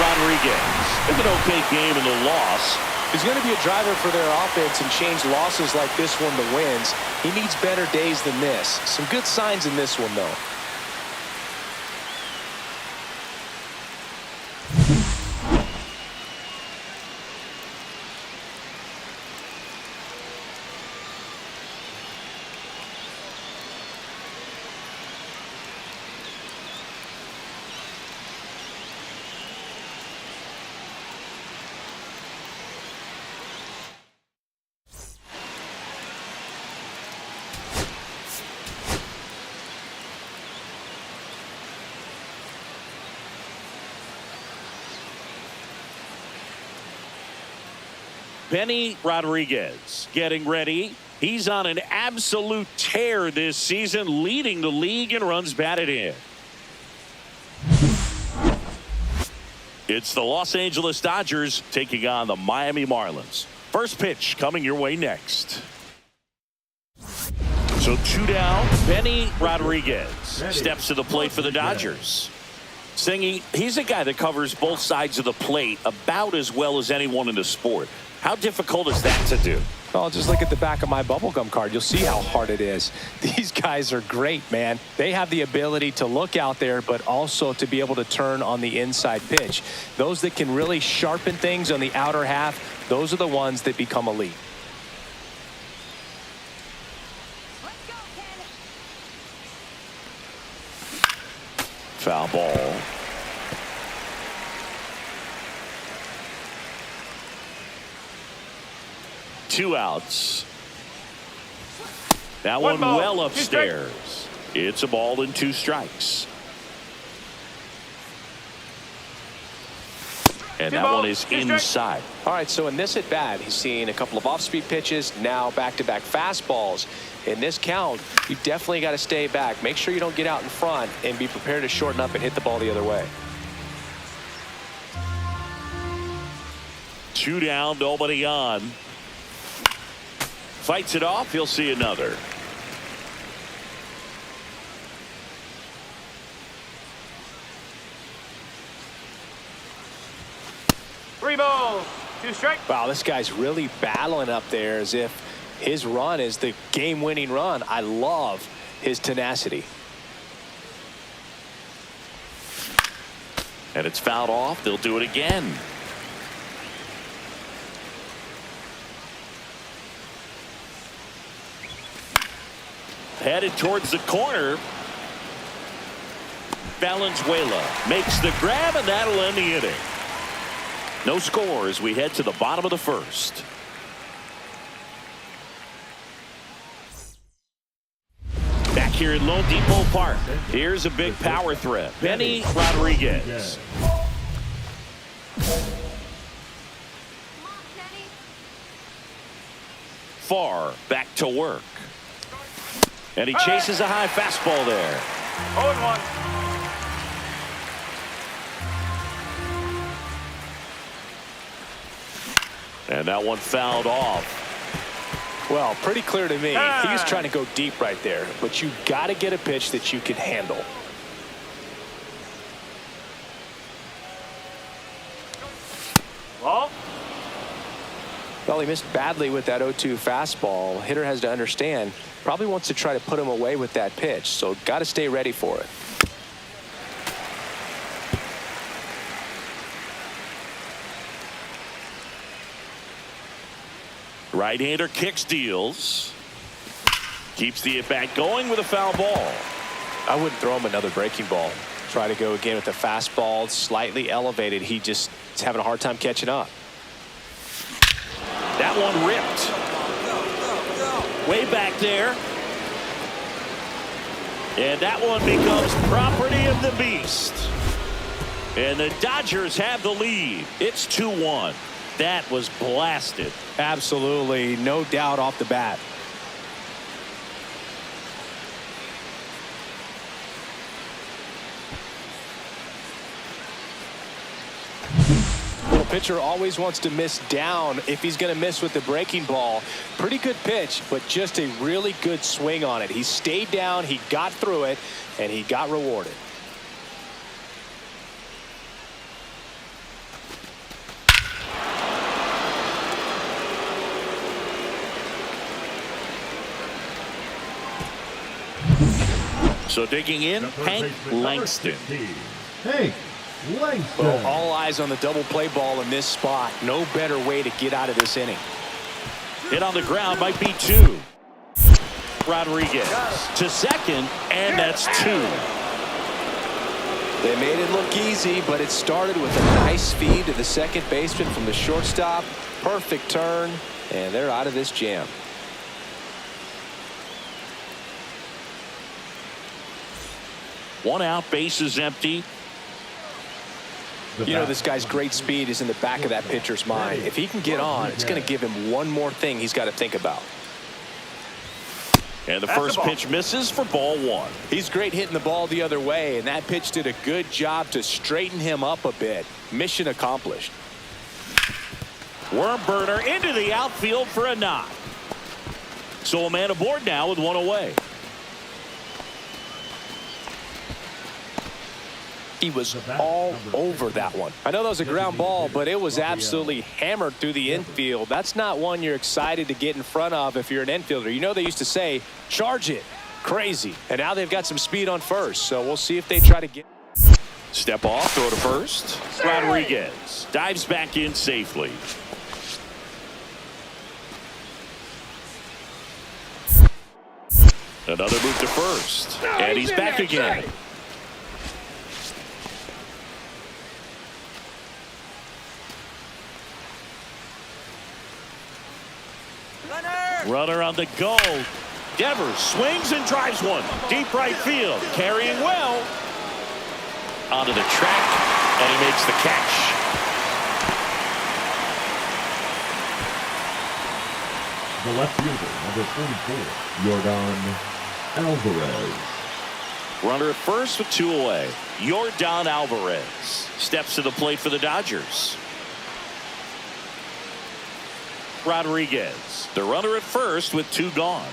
Rodriguez with an okay game in the loss. He's going to be a driver for their offense and change losses like this one to wins. He needs better days than this. Some good signs in this one, though. Benny Rodriguez getting ready. He's on an absolute tear this season, leading the league in runs batted in. It's the Los Angeles Dodgers taking on the Miami Marlins. First pitch coming your way next. So 2 down. Benny Rodriguez steps to the plate for the Dodgers. Singy, he's a guy that covers both sides of the plate about as well as anyone in the sport. How difficult is that to do? Well, just look at the back of my bubblegum card. You'll see how hard it is. These guys are great, man. They have the ability to look out there, but also to be able to turn on the inside pitch. Those that can really sharpen things on the outer half, those are the ones that become elite. Foul ball. Two outs. That one well upstairs. It's a ball and 2 strikes. And that one is inside. All right, so in this at bat, he's seen a couple of off-speed pitches, now back-to-back fastballs. In this count, you definitely got to stay back. Make sure you don't get out in front and be prepared to shorten up and hit the ball the other way. 2 down, nobody on. Fights it off. He'll see another. Three balls, 2 strikes. Wow, this guy's really battling up there as if his run is the game-winning run. I love his tenacity. And it's fouled off. They'll do it again. Headed towards the corner. Valenzuela makes the grab, and that'll end the inning. No score as we head to the bottom of the first. Back here at Lone Depot Park, here's a big power threat. Benny Rodriguez. Far back to work. And he chases a high fastball there. 0-1. And that one fouled off. Well, pretty clear to me. He was trying to go deep right there, but you got to get a pitch that you can handle. Ball. Well, he missed badly with that 0-2 fastball. Hitter has to understand, probably wants to try to put him away with that pitch, so got to stay ready for it. Right-hander kicks, deals. Keeps the at-bat going with a foul ball. I wouldn't throw him another breaking ball. Try to go again with the fastball, slightly elevated. He just is having a hard time catching up. That one ripped. Way back there. And that one becomes property of the beast. And the Dodgers have the lead. It's 2-1. That was blasted. Absolutely, no doubt off the bat. The pitcher always wants to miss down if he's going to miss with the breaking ball. Pretty good pitch, but just a really good swing on it. He stayed down, he got through it, and he got rewarded. So digging in, Hank Langston. Hank Langston. Well, all eyes on the double play ball in this spot. No better way to get out of this inning. Hit on the ground might be 2. Rodriguez to second, and that's 2. They made it look easy, but it started with a nice feed to the second baseman from the shortstop. Perfect turn, and they're out of this jam. One out, base is empty. You know, this guy's great speed is in the back of that pitcher's mind. If he can get on, it's going to give him one more thing he's got to think about. And the first pitch misses for ball 1. He's great hitting the ball the other way, and that pitch did a good job to straighten him up a bit. Mission accomplished. Worm burner into the outfield for a knock. So a man aboard now with 1 away. He was all over that one. I know that was a ground ball, but it was absolutely hammered through the infield. That's not one you're excited to get in front of if you're an infielder. You know they used to say, charge it. Crazy. And now they've got some speed on first, so we'll see if they try to get. Step off, throw to first. Rodriguez dives back in safely. Another move to first. And he's back again. Runner on the go. Devers swings and drives one. Deep right field. Carrying well. Onto the track. And he makes the catch. The left fielder, number 44, Yordan Alvarez. Runner at first with 2 away. Yordan Alvarez steps to the plate for the Dodgers. Rodriguez, the runner at first with 2 gone.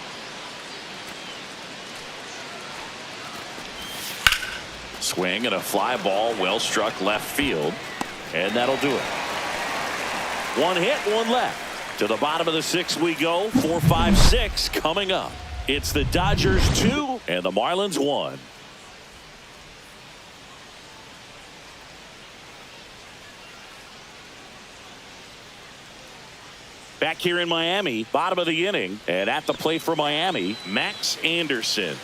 Swing and a fly ball, well struck left field, and that'll do it. 1 hit, 1 left. To the bottom of the 6th we go. 4, 5, 6 coming up. It's the Dodgers 2 and the Marlins 1. Back here in Miami, bottom of the inning, and at the plate for Miami, Max Anderson.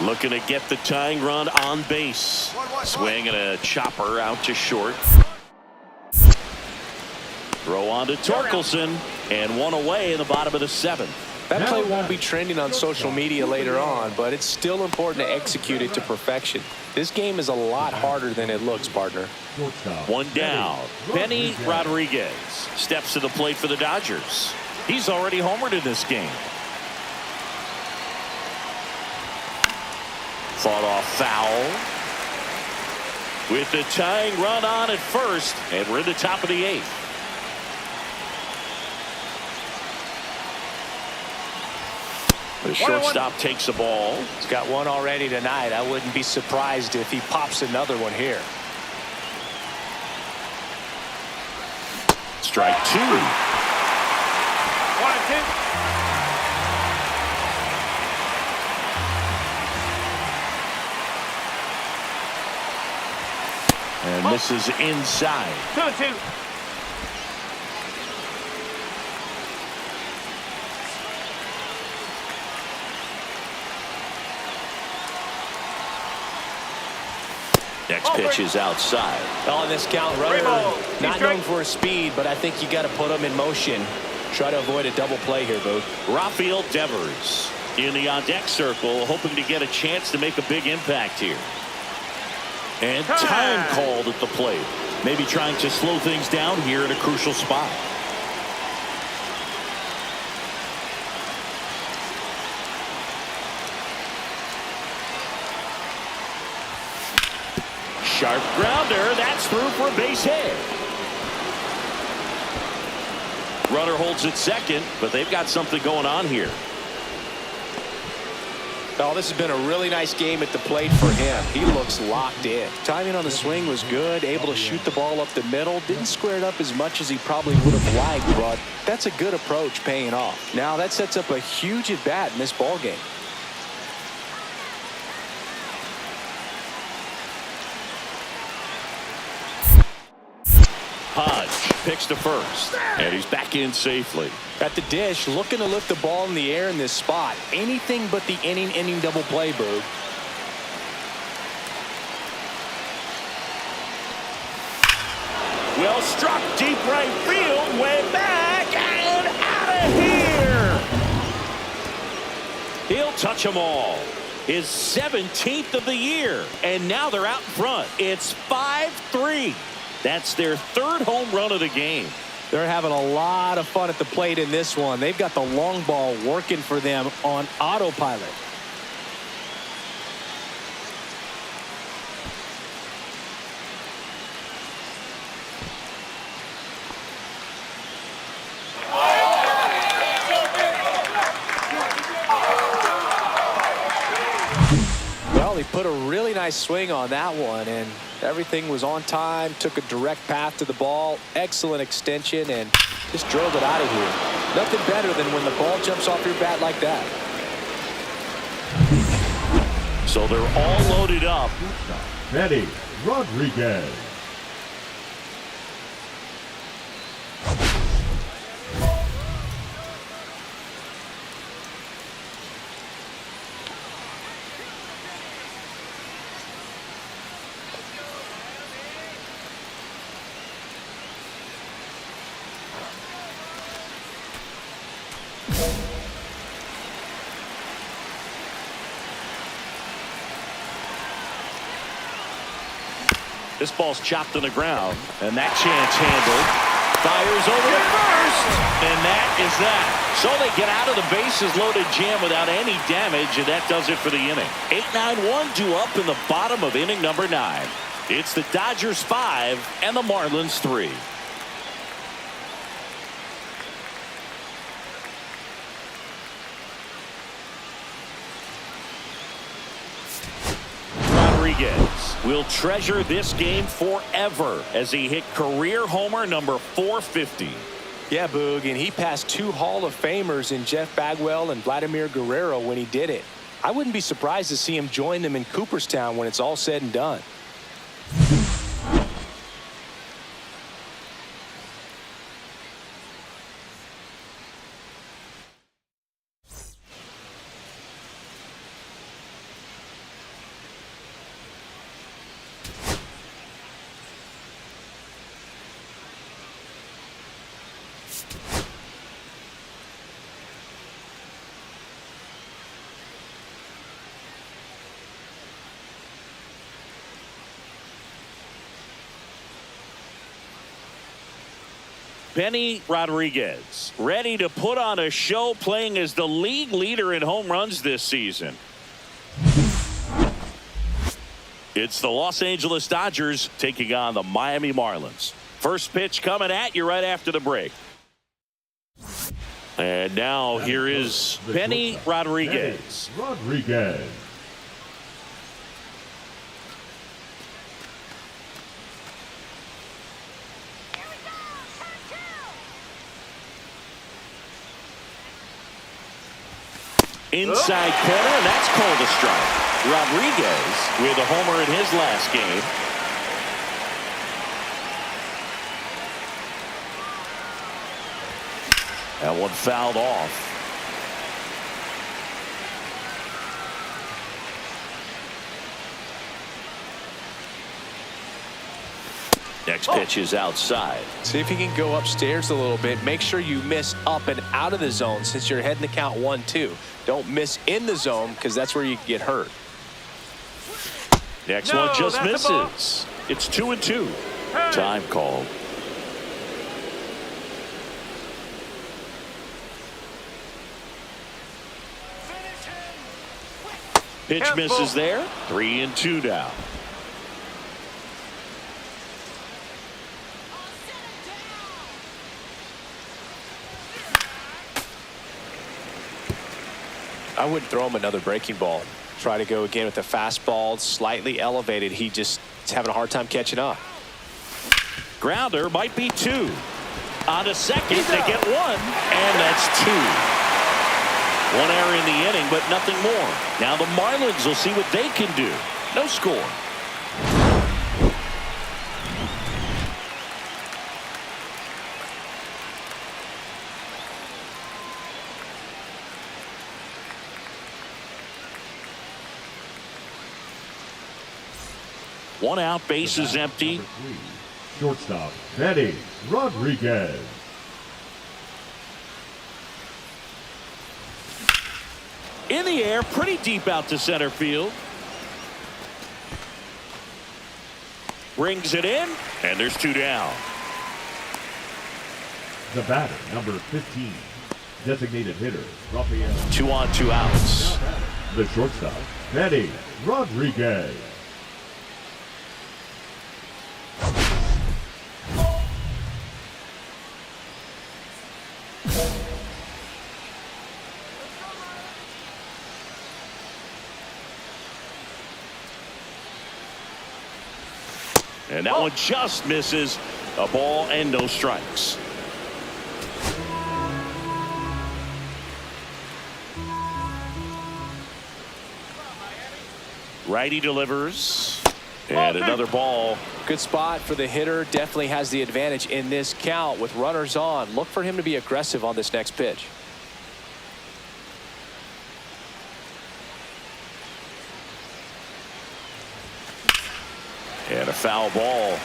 Looking to get the tying run on base. Swing and a chopper out to short. Throw on to Torkelson, and 1 away in the bottom of the 7th. That play won't be trending on social media later on, but it's still important to execute it to perfection. This game is a lot harder than it looks, partner. 1 down. Benny Rodriguez steps to the plate for the Dodgers. He's already homered in this game. Fought off foul. With the tying run on at first, and we're in the top of the 8th. The shortstop takes the ball. He's got 1 already tonight. I wouldn't be surprised if he pops another one here. Strike 2. 1 and 2. And misses inside. 2 and 2. Next pitch is outside. On this count, runner not known for his speed, but I think you got to put him in motion. Try to avoid a double play here, Boo. Rafael Devers in the on-deck circle, hoping to get a chance to make a big impact here. And time called at the plate. Maybe trying to slow things down here in a crucial spot. Sharp grounder. That's through for a base hit. Runner holds at second, but they've got something going on here. Oh, this has been a really nice game at the plate for him. He looks locked in. Timing on the swing was good. Able to shoot the ball up the middle. Didn't square it up as much as he probably would have liked, but that's a good approach paying off. Now that sets up a huge at-bat in this ball game. Hodge picks to first, and he's back in safely. At the dish, looking to lift the ball in the air in this spot. Anything but the inning double play, Boo. Well struck deep right field, way back and out of here. He'll touch them all. His 17th of the year, and now they're out in front. It's 5-3. That's their 3rd home run of the game. They're having a lot of fun at the plate in this one. They've got the long ball working for them on autopilot. Well, he put a really nice swing on that one, and everything was on time, took a direct path to the ball, excellent extension, and just drove it out of here. Nothing better than when the ball jumps off your bat like that. So they're all loaded up. Benny Rodriguez. This ball's chopped on the ground, and that chance handled. Fires over to first, and that is that. So they get out of the bases loaded jam without any damage, and that does it for the inning. 8-9-1 due up in the bottom of inning number 9. It's the Dodgers 5 and the Marlins 3. Rodriguez will treasure this game forever as he hit career homer number 450. Yeah, Boog, and he passed 2 Hall of Famers in Jeff Bagwell and Vladimir Guerrero when he did it. I wouldn't be surprised to see him join them in Cooperstown when it's all said and done. Benny Rodriguez ready to put on a show, playing as the league leader in home runs this season. It's the Los Angeles Dodgers taking on the Miami Marlins. First pitch coming at you right after the break. And now here is Benny Rodriguez. Rodriguez. Inside corner, and that's called a strike. Rodriguez with a homer in his last game. That one fouled off. Next pitch is outside. See if you can go upstairs a little bit. Make sure you miss up and out of the zone since you're heading to count 1-2. Don't miss in the zone because that's where you can get hurt. Next one just misses. It's 2-2. Time called. Pitch misses there. 3-2 now. I wouldn't throw him another breaking ball. Try to go again with the fastball, slightly elevated. He just is having a hard time catching up. Grounder might be 2. On to second, they get 1, and that's 2. 1 error in the inning, but nothing more. Now the Marlins will see what they can do. No score. One out, base is empty. Shortstop, Benny Rodriguez. In the air, pretty deep out to center field. Brings it in, and there's 2 down. The batter, number 15, designated hitter, Rafael. 2 on, 2 outs. The shortstop, Benny Rodriguez. And that one just misses. A ball and no strikes. Righty delivers. And another ball. Good spot for the hitter. Definitely has the advantage in this count with runners on. Look for him to be aggressive on this next pitch. And a foul ball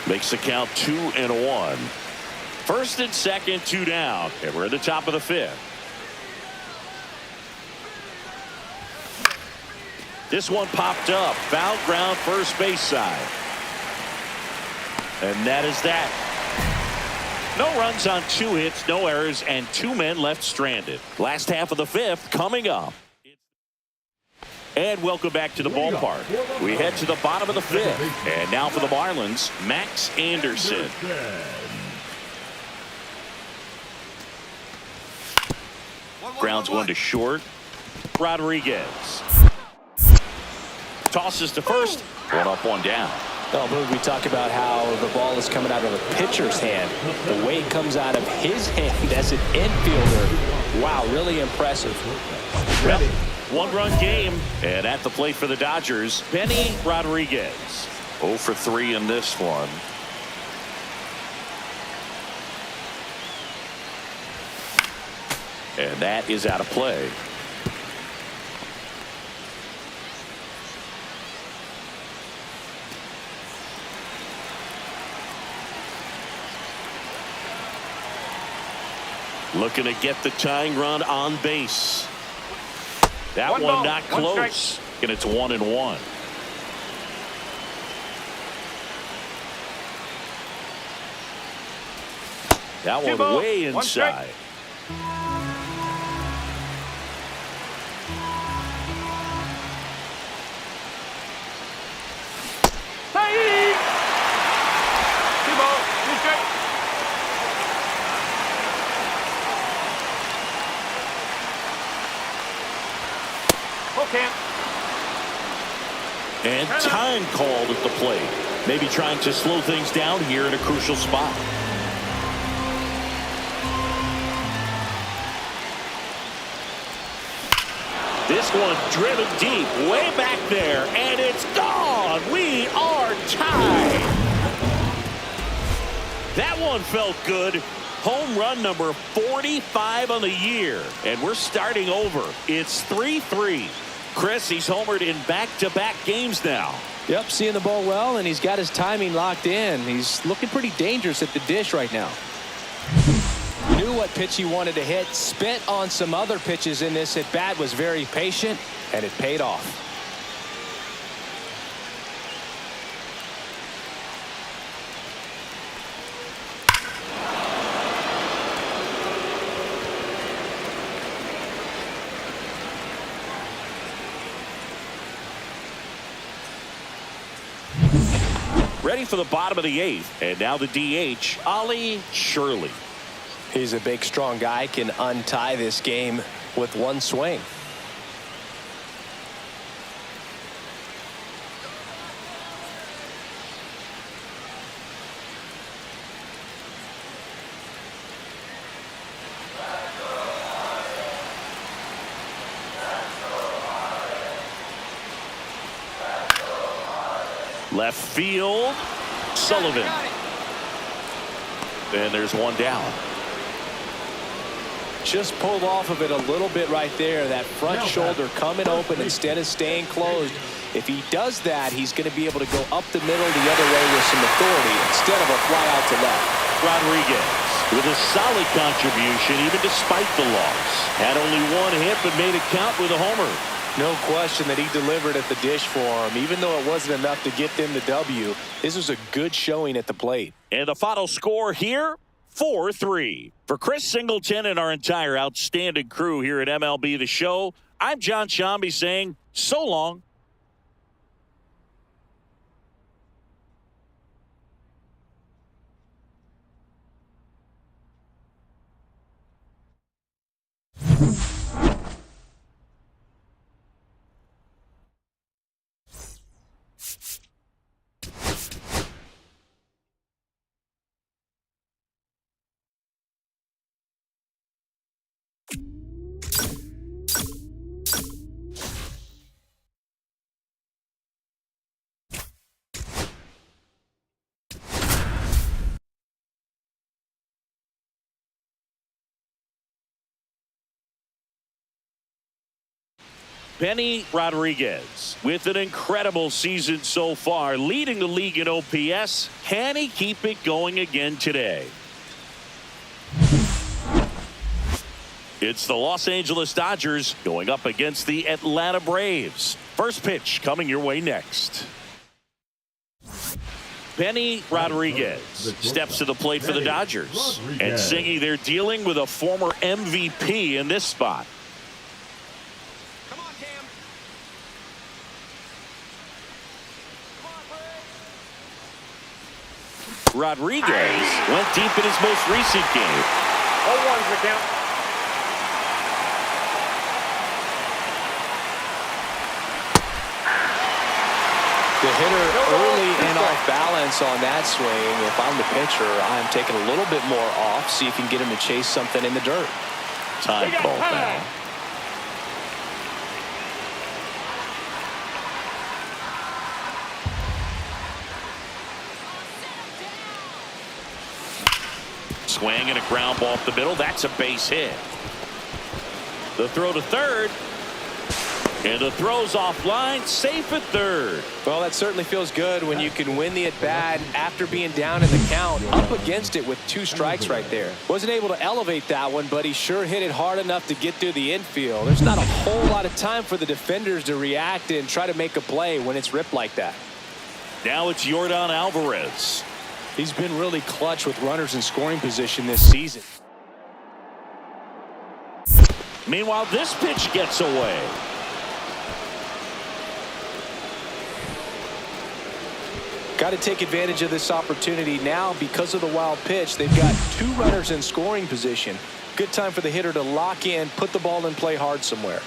makes the count 2-1. First and second, 2 down. And we're at the top of the 5th. This one popped up. Foul ground, first base side. And that is that. No runs on 2 hits, no errors, and 2 men left stranded. Last half of the 5th coming up. And welcome back to the ballpark. We head to the bottom of the 5th. And now for the Marlins, Max Anderson. Grounds one to short. Rodriguez tosses to first. 1 up, 1 down. We talk about how the ball is coming out of the pitcher's hand. The way it comes out of his hand as an infielder. Wow, really impressive. Yep. 1-run game. And at the plate for the Dodgers, Benny Rodriguez. 0 for 3 in this one. And that is out of play. Looking to get the tying run on base. That one ball, not 1 close. strike. And it's 1-1. That 2 one ball, way 1 strike. inside. Hey! 2 ball, 2 strike. Full count. And time called at the plate. Maybe trying to slow things down here in a crucial spot. This one driven deep, way back there, and it's gone. We are tied. That one felt good. Home run number 45 on the year, and we're starting over. It's 3-3. Chris, he's homered in back-to-back games now. Yep, seeing the ball well, and he's got his timing locked in. He's looking pretty dangerous at the dish right now. Knew what pitch he wanted to hit. Spent on some other pitches in this at bat. Was very patient, and it paid off. Ready for the bottom of the 8th. And now the DH, Ollie Shirley. He's a big, strong guy. Can untie this game with 1 swing. Left field, Sullivan. And there's 1 down. Just pulled off of it a little bit right there. That front shoulder coming open instead of staying closed. If he does that, he's going to be able to go up the middle the other way with some authority instead of a fly out to left. Rodriguez with a solid contribution even despite the loss. Had only 1 hit but made it count with a homer. No question that he delivered at the dish for him. Even though it wasn't enough to get them the W, this was a good showing at the plate. And the final score here, 4-3. For Chris Singleton and our entire outstanding crew here at MLB The Show, I'm John Shambi saying so long. Benny Rodriguez, with an incredible season so far, leading the league in OPS. Can he keep it going again today? It's the Los Angeles Dodgers going up against the Atlanta Braves. First pitch coming your way next. Benny Rodriguez steps to the plate for the Dodgers. And Singy, they're dealing with a former MVP in this spot. Come on, Cam. Come on, Rodriguez went deep in his most recent game. 0-1's the count. The hitter early and off balance on that swing. If I'm the pitcher, I'm taking a little bit more off, see if you can get him to chase something in the dirt. Time call now. Swing and a ground ball up the middle. That's a base hit. The throw to third. And the throw's offline, safe at third. Well, that certainly feels good when you can win the at-bat after being down in the count, up against it with 2 strikes right there. Wasn't able to elevate that one, but he sure hit it hard enough to get through the infield. There's not a whole lot of time for the defenders to react and try to make a play when it's ripped like that. Now it's Yordan Alvarez. He's been really clutch with runners in scoring position this season. Meanwhile, this pitch gets away. Got to take advantage of this opportunity now because of the wild pitch. They've got 2 runners in scoring position. Good time for the hitter to lock in, put the ball in play hard somewhere.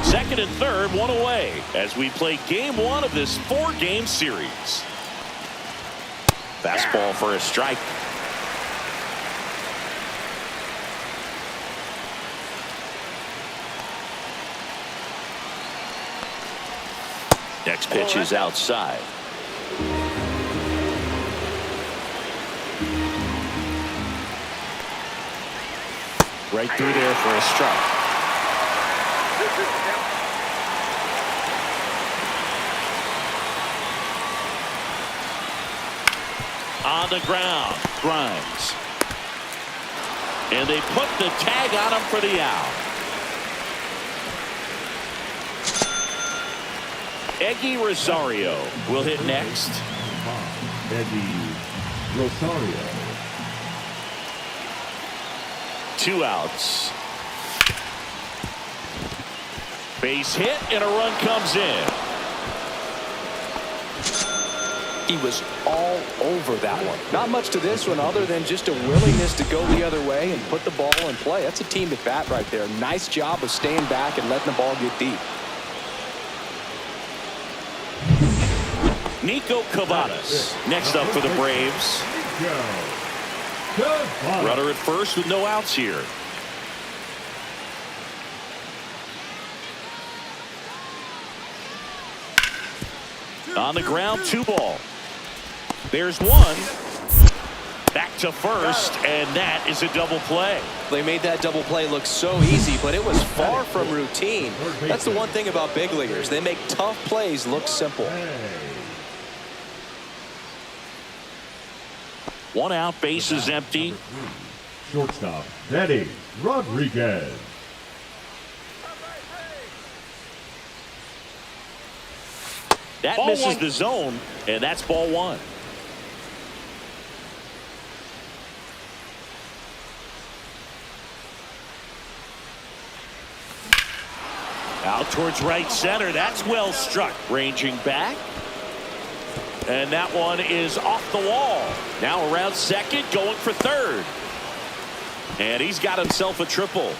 Second and third, 1 away as we play game 1 of this 4-game series. Fastball for a strike. Next pitch is outside. Right through there for a strike. On the ground, Grimes. And they put the tag on him for the out. Eggy Rosario will hit next. Eggy Rosario. 2 outs. Base hit and a run comes in. He was all over that one. Not much to this one other than just a willingness to go the other way and put the ball in play. That's a team at bat right there. Nice job of staying back and letting the ball get deep. Nico Cavadas next up for the Braves. Runner at first with no outs here. On the ground, 2 ball. There's 1. Back to first, and that is a double play. They made that double play look so easy, but it was far from routine. That's the one thing about big leaguers. They make tough plays look simple. 1 out, base is empty. Shortstop, Benny Rodriguez. That Ball misses 1. the zone, and that's ball 1. Out towards right center. That's well struck. Ranging back. And that one is off the wall. Now around second, going for third. And he's got himself a triple.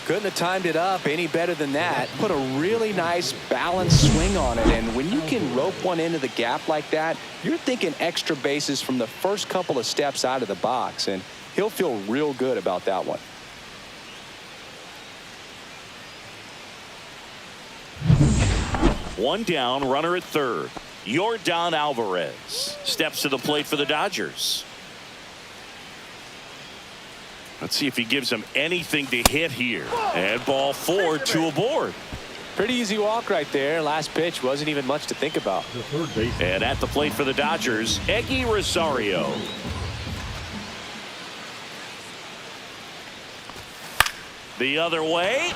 Couldn't have timed it up any better than that. Put a really nice balanced swing on it. And when you can rope one into the gap like that, you're thinking extra bases from the first couple of steps out of the box. And he'll feel real good about that one. One down, runner at third. Yordan Alvarez steps to the plate for the Dodgers. Let's see if he gives them anything to hit here. And ball 4, 2 aboard. Pretty easy walk right there. Last pitch wasn't even much to think about. The third baseman. And at the plate for the Dodgers, Eggy Rosario. The other way.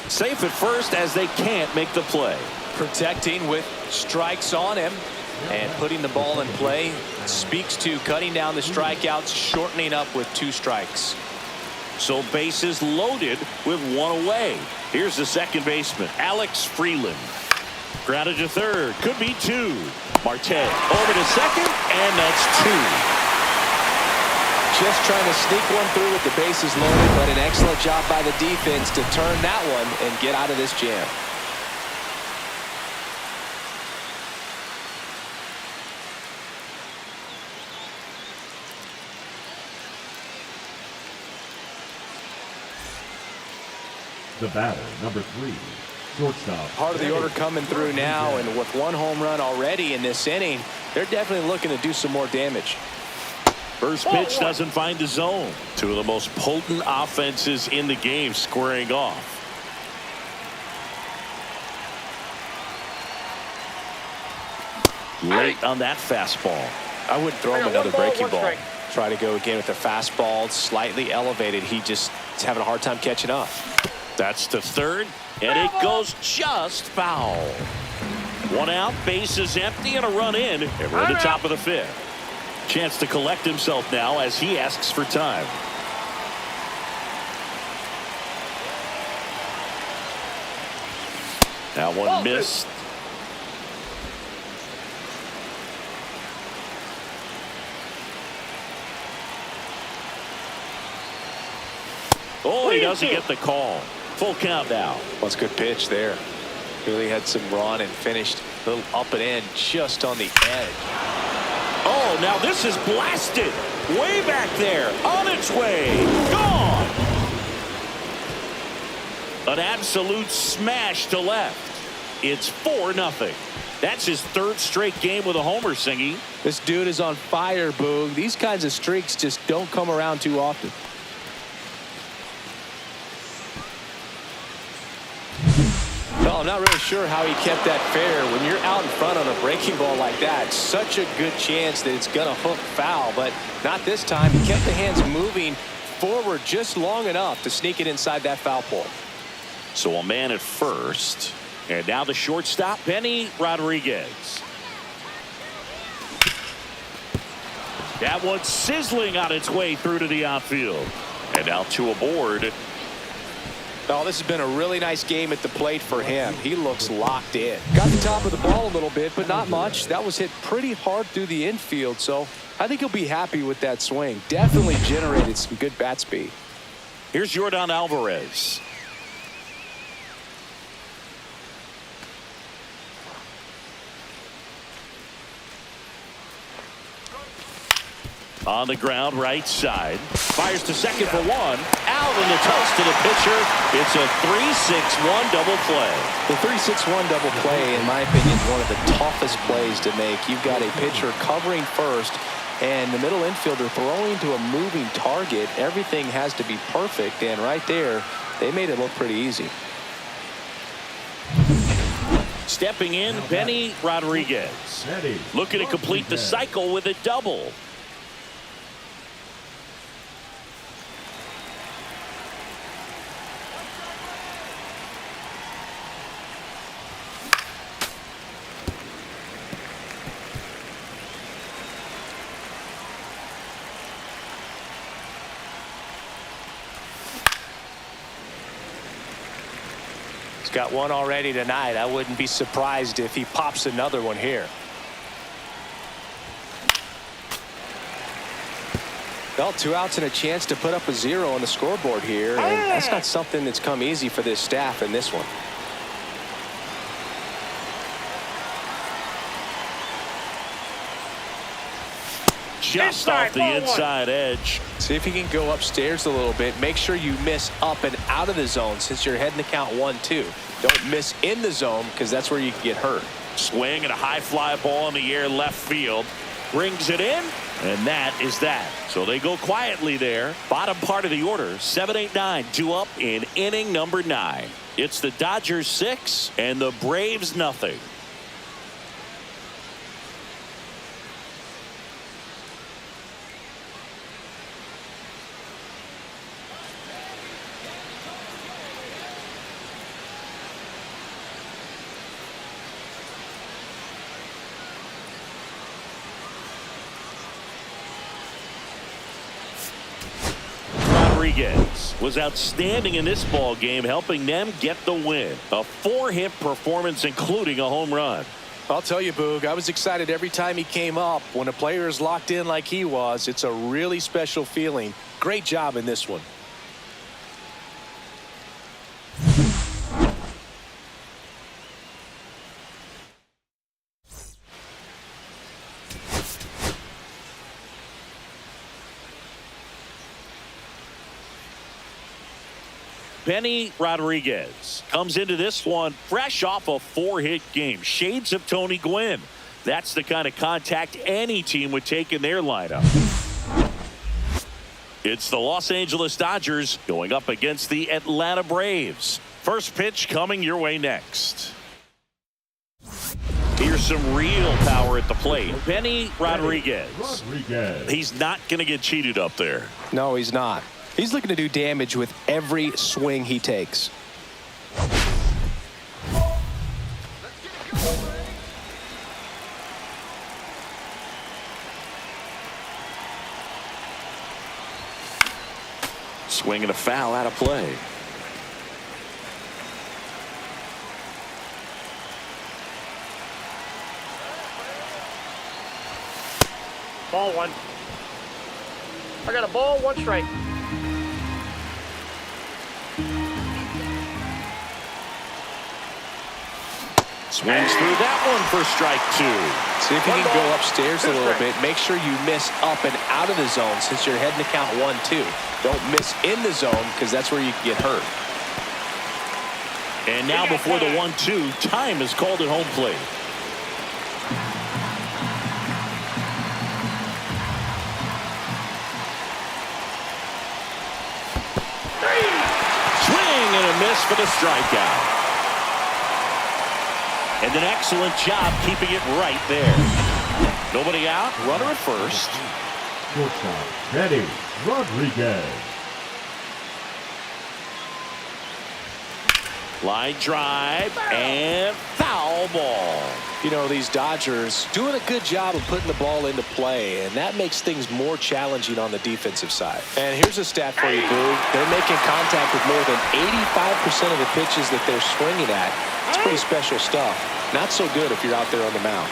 Safe at first as they can't make the play. Protecting with strikes on him and putting the ball in play speaks to cutting down the strikeouts, shortening up with 2 strikes. So bases loaded with 1 away. Here's the second baseman, Alex Freeland. Grounded to third, could be 2. Marte over to second, and that's 2. Just trying to sneak one through with the bases loaded, but an excellent job by the defense to turn that one and get out of this jam. The batter, number 3, shortstop. Part of the order coming through now, and with 1 home run already in this inning, they're definitely looking to do some more damage. First pitch doesn't find the zone. 2 of the most potent offenses in the game squaring off. Late on that fastball. I wouldn't throw him another breaking ball. Try to go again with the fastball, slightly elevated. He just is having a hard time catching up. That's to third, and it goes just foul. 1 out, bases empty, and a run in, and we're at the top of the 5th. Chance to collect himself now as he asks for time. Now one missed. Oh, he doesn't get the call. Full count now. That's a good pitch there. Really had some run and finished a little up and in just on the edge. Oh, now this is blasted. Way back there. On its way. Gone. An absolute smash to left. It's 4-0. That's his 3rd straight game with a homer, Singy. This dude is on fire, Boog. These kinds of streaks just don't come around too often. Well, I'm not really sure how he kept that fair. When you're out in front on a breaking ball like that, such a good chance that it's going to hook foul, but not this time. He kept the hands moving forward just long enough to sneak it inside that foul pole. So a man at first, and now the shortstop, Benny Rodriguez. That one's sizzling on its way through to the outfield. And now 2 aboard. Oh, this has been a really nice game at the plate for him. He looks locked in. Got the top of the ball a little bit, but not much. That was hit pretty hard through the infield, so I think he'll be happy with that swing. Definitely generated some good bat speed. Here's Yordan Alvarez. On the ground, right side. Fires to second for 1. Out in the toss to the pitcher. It's a 3-6-1 double play. The 3-6-1 double play, in my opinion, is one of the toughest plays to make. You've got a pitcher covering first, and the middle infielder throwing to a moving target. Everything has to be perfect, and right there, they made it look pretty easy. Stepping in, Benny Rodriguez. Looking to complete the cycle with a double. Got one already tonight. I wouldn't be surprised if he pops another one here. Well, 2 outs and a chance to put up a 0 on the scoreboard here, and that's not something that's come easy for this staff in this one. just off the inside edge. See if you can go upstairs a little bit. Make sure you miss up and out of the zone since you're heading to count 1-2. Don't miss in the zone because that's where you can get hurt. Swing and a high fly ball in the air left field. Brings it in, and that is that. So they go quietly there. Bottom part of the order, 7-8-9, 2 up in inning number 9. It's the Dodgers 6 and the Braves nothing. Rodriguez was outstanding in this ball game, helping them get the win. A 4-hit performance, including a home run. I'll tell you, Boog, I was excited every time he came up. When a player is locked in like he was, it's a really special feeling. Great job in this one. Benny Rodriguez comes into this one fresh off a 4-hit game. Shades of Tony Gwynn. That's the kind of contact any team would take in their lineup. It's the Los Angeles Dodgers going up against the Atlanta Braves. First pitch coming your way next. Here's some real power at the plate. Benny Rodriguez. He's not going to get cheated up there. No, he's not. He's looking to do damage with every swing he takes. Swing and a foul out of play. Ball 1. I got a ball, 1 strike. Swings through that one for strike 2. See if you can go upstairs a little bit. Make sure you miss up and out of the zone since you're heading to count 1-2. Don't miss in the zone because that's where you can get hurt. And now before the 1-2, time is called at home plate. Swing and a miss for the strikeout. And an excellent job keeping it right there. Nobody out, runner at first. Shortstop, Benny Rodriguez. Line drive and foul ball. You know, these Dodgers doing a good job of putting the ball into play, and that makes things more challenging on the defensive side. And here's a stat for you, Boo. They're making contact with more than 85% of the pitches that they're swinging at. It's pretty special stuff. Not so good if you're out there on the mound.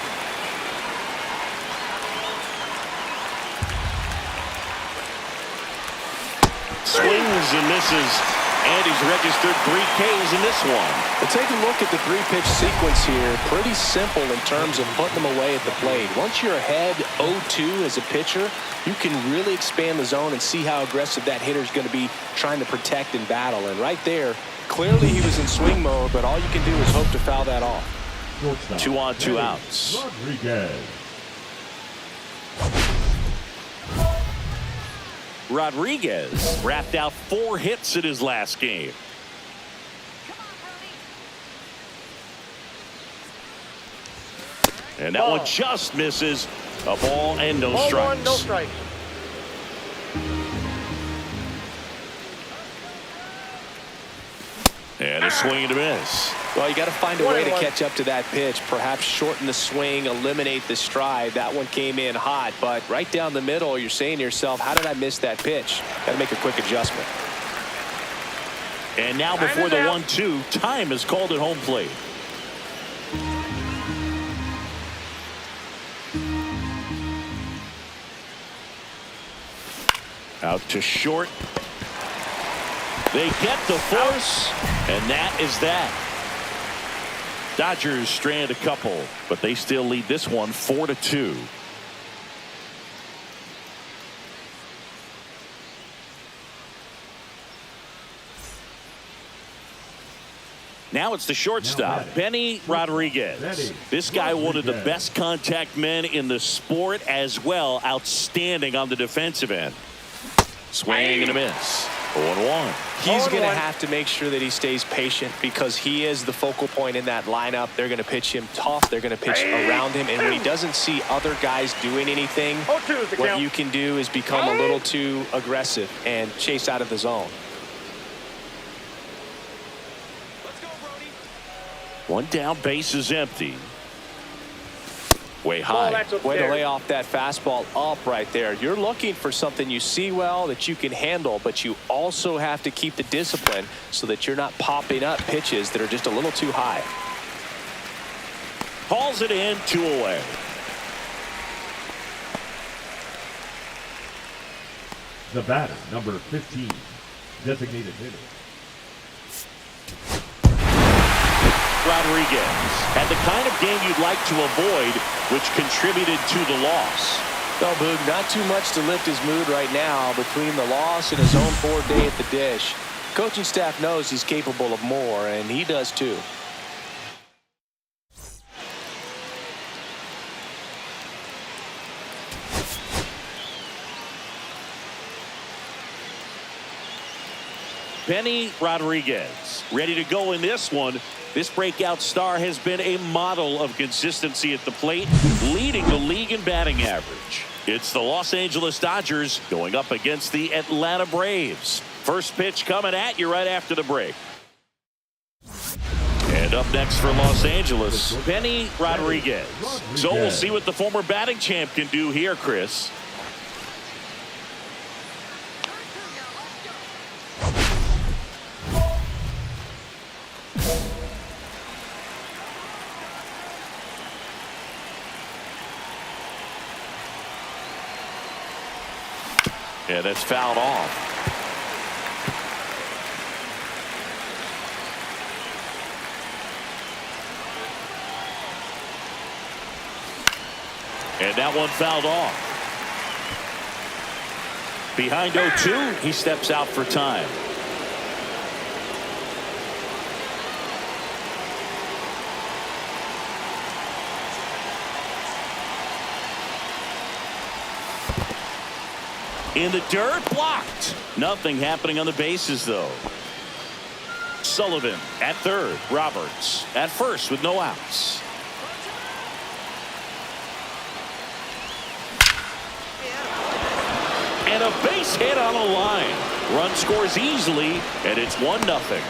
Swings and misses. And he's registered 3 Ks in this one. But take a look at the 3-pitch sequence here. Pretty simple in terms of putting them away at the plate. Once you're ahead 0-2 as a pitcher, you can really expand the zone and see how aggressive that hitter is going to be trying to protect and battle. And right there, clearly he was in swing mode, but all you can do is hope to foul that off. 2 on, 2 outs. Rodriguez. Rodriguez wrapped out 4 hits in his last game. And that one just misses. A ball and no Ball strikes. 1, no strikes. And a swing and a miss. Well, you got to find a way to catch up to that pitch. Perhaps shorten the swing, eliminate the stride. That one came in hot, but right down the middle, you're saying to yourself, how did I miss that pitch? Got to make a quick adjustment. And now before the 1-2, time is called at home plate. Out to short. They get the force, and that is that. Dodgers strand a couple, but they still lead this one 4-2. Now it's the shortstop, Benny Rodriguez. This guy, one of the best contact men in the sport as well. Outstanding on the defensive end. Swing and a miss. 0-1. He's going to have to make sure that he stays patient because he is the focal point in that lineup. They're going to pitch him tough. They're going to pitch around him. And when he doesn't see other guys doing anything, what you can do is become a little too aggressive and chase out of the zone. One down, base is empty. Way high. Way to lay off that fastball up right there. You're looking for something you see well that you can handle, but you also have to keep the discipline so that you're not popping up pitches that are just a little too high. Hauls it in, 2 away. The batter, number 15, designated hitter. Rodriguez had the kind of game you'd like to avoid, which contributed to the loss. No, Boog, not too much to lift his mood right now between the loss and his own poor day at the dish. Coaching staff knows he's capable of more, and he does too. Benny Rodriguez ready to go in this one. This breakout star has been a model of consistency at the plate, leading the league in batting average. It's the Los Angeles Dodgers going up against the Atlanta Braves. First pitch coming at you right after the break. And up next for Los Angeles, Benny Rodriguez. So we'll see what the former batting champ can do here, Chris. Yeah, that's fouled off. And that one fouled off. Behind 0-2, he steps out for time. In the dirt, blocked. Nothing happening on the bases, though. Sullivan at third. Roberts at first with no outs. And a base hit on a line. Run scores easily, and it's 1-0.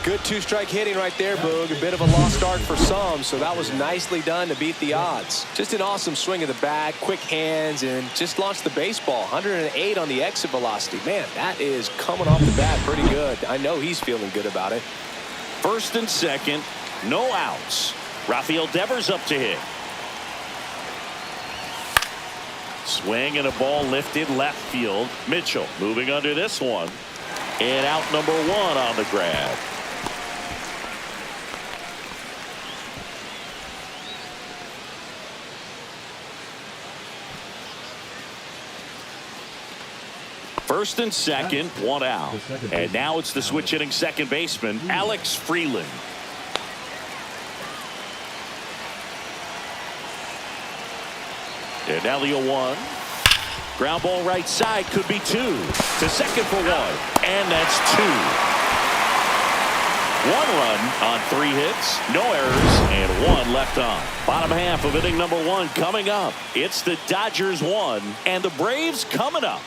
Good two-strike hitting right there, Boog. A bit of a lost start for some, so that was nicely done to beat the odds. Just an awesome swing of the bat, quick hands, and just launched the baseball. 108 on the exit velocity. Man, that is coming off the bat pretty good. I know he's feeling good about it. First and second, no outs. Rafael Devers up to hit. Swing and a ball lifted left field. Mitchell moving under this one. And out number 1 on the grab. First and second, 1 out. And now it's the switch hitting second baseman, Alex Freeland. And now the 0-1. Ground ball right side, could be 2. To second for 1. And that's 2. 1 run on 3 hits, no errors, and 1 left on. Bottom half of inning number 1 coming up. It's the Dodgers 1 and the Braves coming up.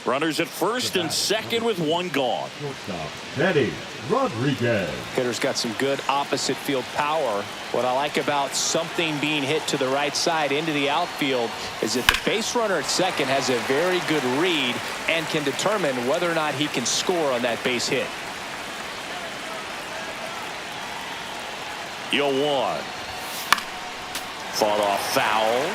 Runners at first and second with 1 gone. Shortstop, Benny Rodriguez. Hitter's got some good opposite field power. What I like about something being hit to the right side into the outfield is that the base runner at second has a very good read and can determine whether or not he can score on that base hit. 0-1. Fought off foul.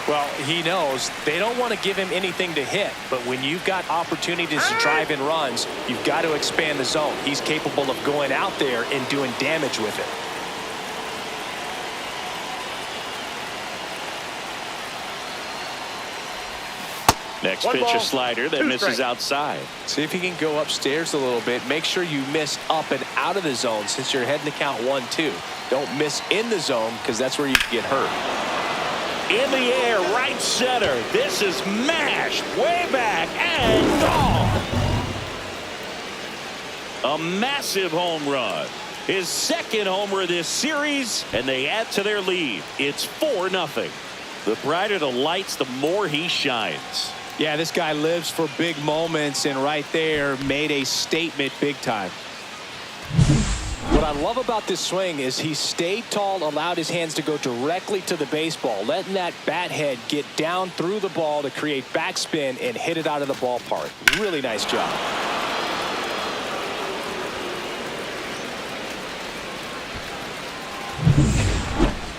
Well, he knows they don't want to give him anything to hit, but when you've got opportunities to drive in runs, you've got to expand the zone. He's capable of going out there and doing damage with it. Next One pitch, ball, a slider that 2 misses strikes. outside. See if he can go upstairs a little bit. Make sure you miss up and out of the zone since you're heading to count 1-2. Don't miss in the zone because that's where you can get hurt. In the air, right center. This is mashed way back and gone. A massive home run. His second homer this series, and they add to their lead. It's 4-0. The brighter the lights, the more he shines. Yeah, this guy lives for big moments, and right there made a statement big time. What I love about this swing is he stayed tall, allowed his hands to go directly to the baseball, letting that bat head get down through the ball to create backspin and hit it out of the ballpark. Really nice job.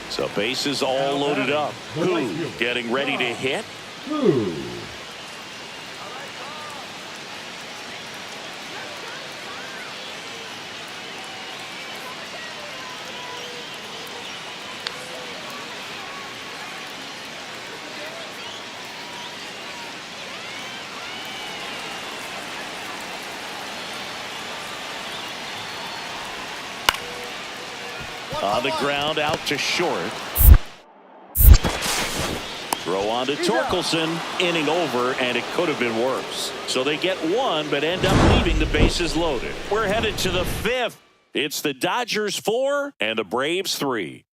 So bases all loaded up. Who getting ready to hit? Who? On the ground, out to short. Throw on to Torkelson. Inning over, and it could have been worse. So they get one, but end up leaving the bases loaded. We're headed to the 5th. It's the Dodgers 4 and the Braves 3.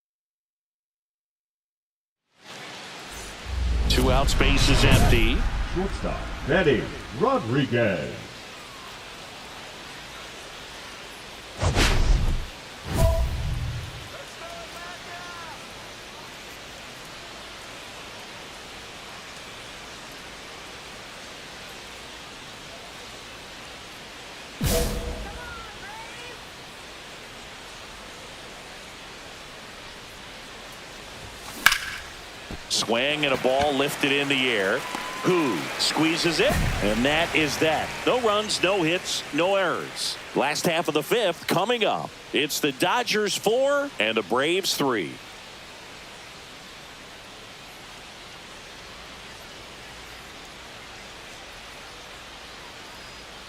2 outs, bases empty. Shortstop, Eddie Rodriguez. Swing and a ball lifted in the air. Who squeezes it? And that is that. No runs, no hits, no errors. Last half of the 5th coming up. It's the Dodgers 4 and the Braves 3.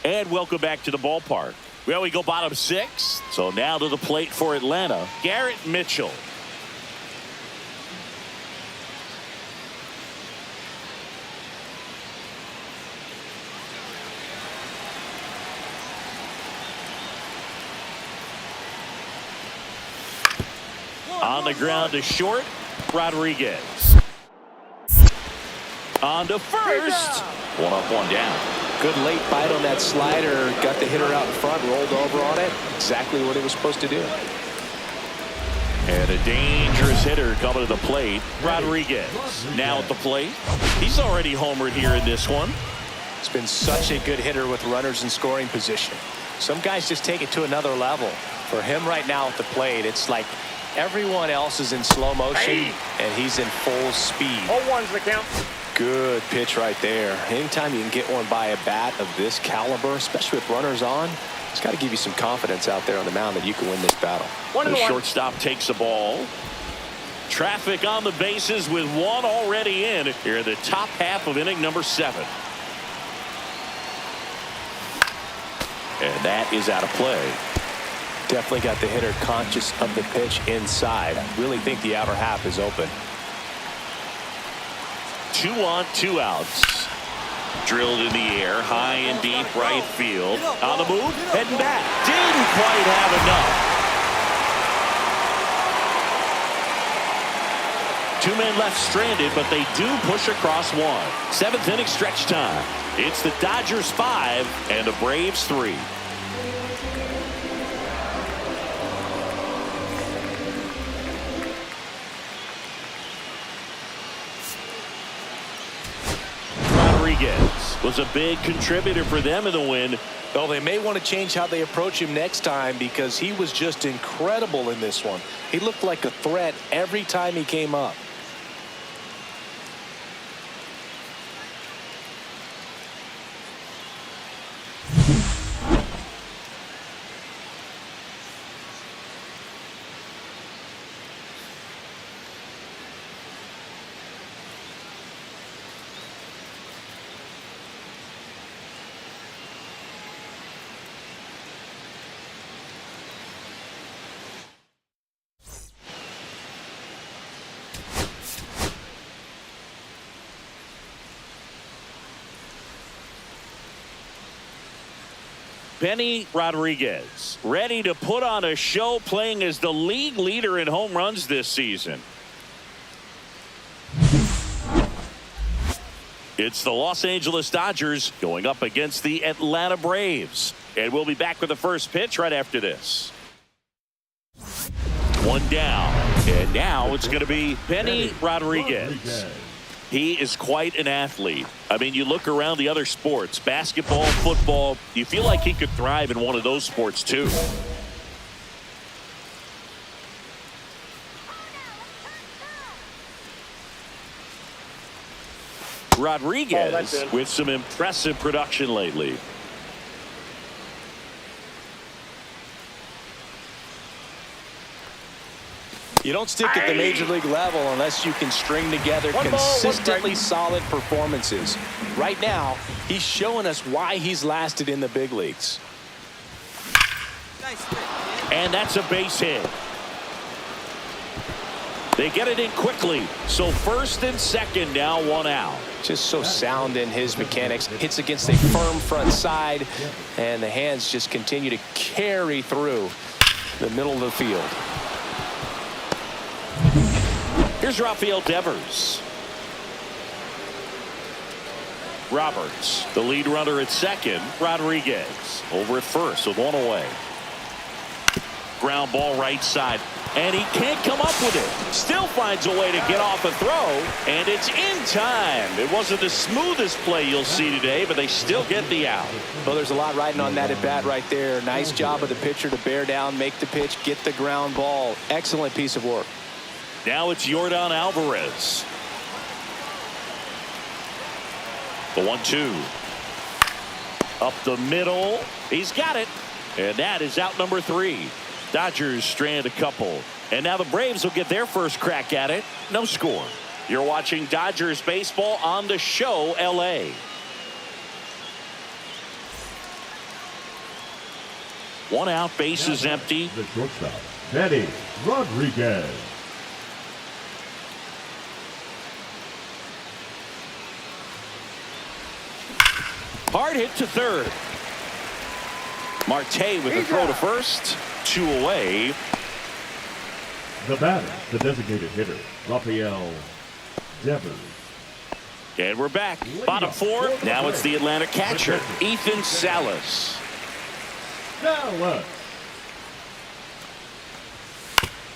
And welcome back to the ballpark. Well, we go bottom 6. So now to the plate for Atlanta, Garrett Mitchell. On the ground to short, Rodriguez. On to first. 1 up, 1 down. Good late bite on that slider. Got the hitter out in front, rolled over on it. Exactly what he was supposed to do. And a dangerous hitter coming to the plate, Rodriguez. Now at the plate. He's already homered here in this one. It's been such a good hitter with runners in scoring position. Some guys just take it to another level. For him right now at the plate, it's like everyone else is in slow motion, and he's in full speed. 0-1's the count. Good pitch right there. Anytime you can get one by a bat of this caliber, especially with runners on, it's got to give you some confidence out there on the mound that you can win this battle. The shortstop takes the ball. Traffic on the bases with one already in here in the top half of inning number 7. And that is out of play. Definitely got the hitter conscious of the pitch inside. I really think the outer half is open. 2 on, 2 outs. Drilled in the air, high and deep right field. On the move, heading back. Didn't quite have enough. 2 men left stranded, but they do push across 1. 7th inning stretch time. It's the Dodgers 5 and the Braves 3. Rodriguez was a big contributor for them in the win. Well, they may want to change how they approach him next time because he was just incredible in this one. He looked like a threat every time he came up. Benny Rodriguez, ready to put on a show, playing as the league leader in home runs this season. It's the Los Angeles Dodgers going up against the Atlanta Braves. And we'll be back with the first pitch right after this. One down. And now it's going to be Benny Rodriguez. He is quite an athlete. I mean, you look around the other sports, basketball, football, you feel like he could thrive in one of those sports too. Rodriguez with some impressive production lately. You don't stick at the major league level unless you can string together consistently solid performances. Right now, he's showing us why he's lasted in the big leagues. And that's a base hit. They get it in quickly. So first and second, now one out. Just so sound in his mechanics. Hits against a firm front side, and the hands just continue to carry through the middle of the field. Here's Rafael Devers. Roberts, the lead runner at second. Rodriguez over at first with one away. Ground ball right side. And he can't come up with it. Still finds a way to get off a throw. And it's in time. It wasn't the smoothest play you'll see today, but they still get the out. Well, there's a lot riding on that at bat right there. Nice job of the pitcher to bear down, make the pitch, get the ground ball. Excellent piece of work. Now it's Yordan Alvarez. The 1-2. Up the middle. He's got it. And that is out number 3. Dodgers strand a couple. And now the Braves will get their first crack at it. No score. You're watching Dodgers baseball on the show, LA. One out, base is empty. The shortstop, Benny Rodriguez. Hard hit to third. Marte with a throw to first. 2 away. The batter, the designated hitter, Rafael Devers. And we're back. Bottom 4. Now it's the Atlanta catcher, Ethan Salas. Salas.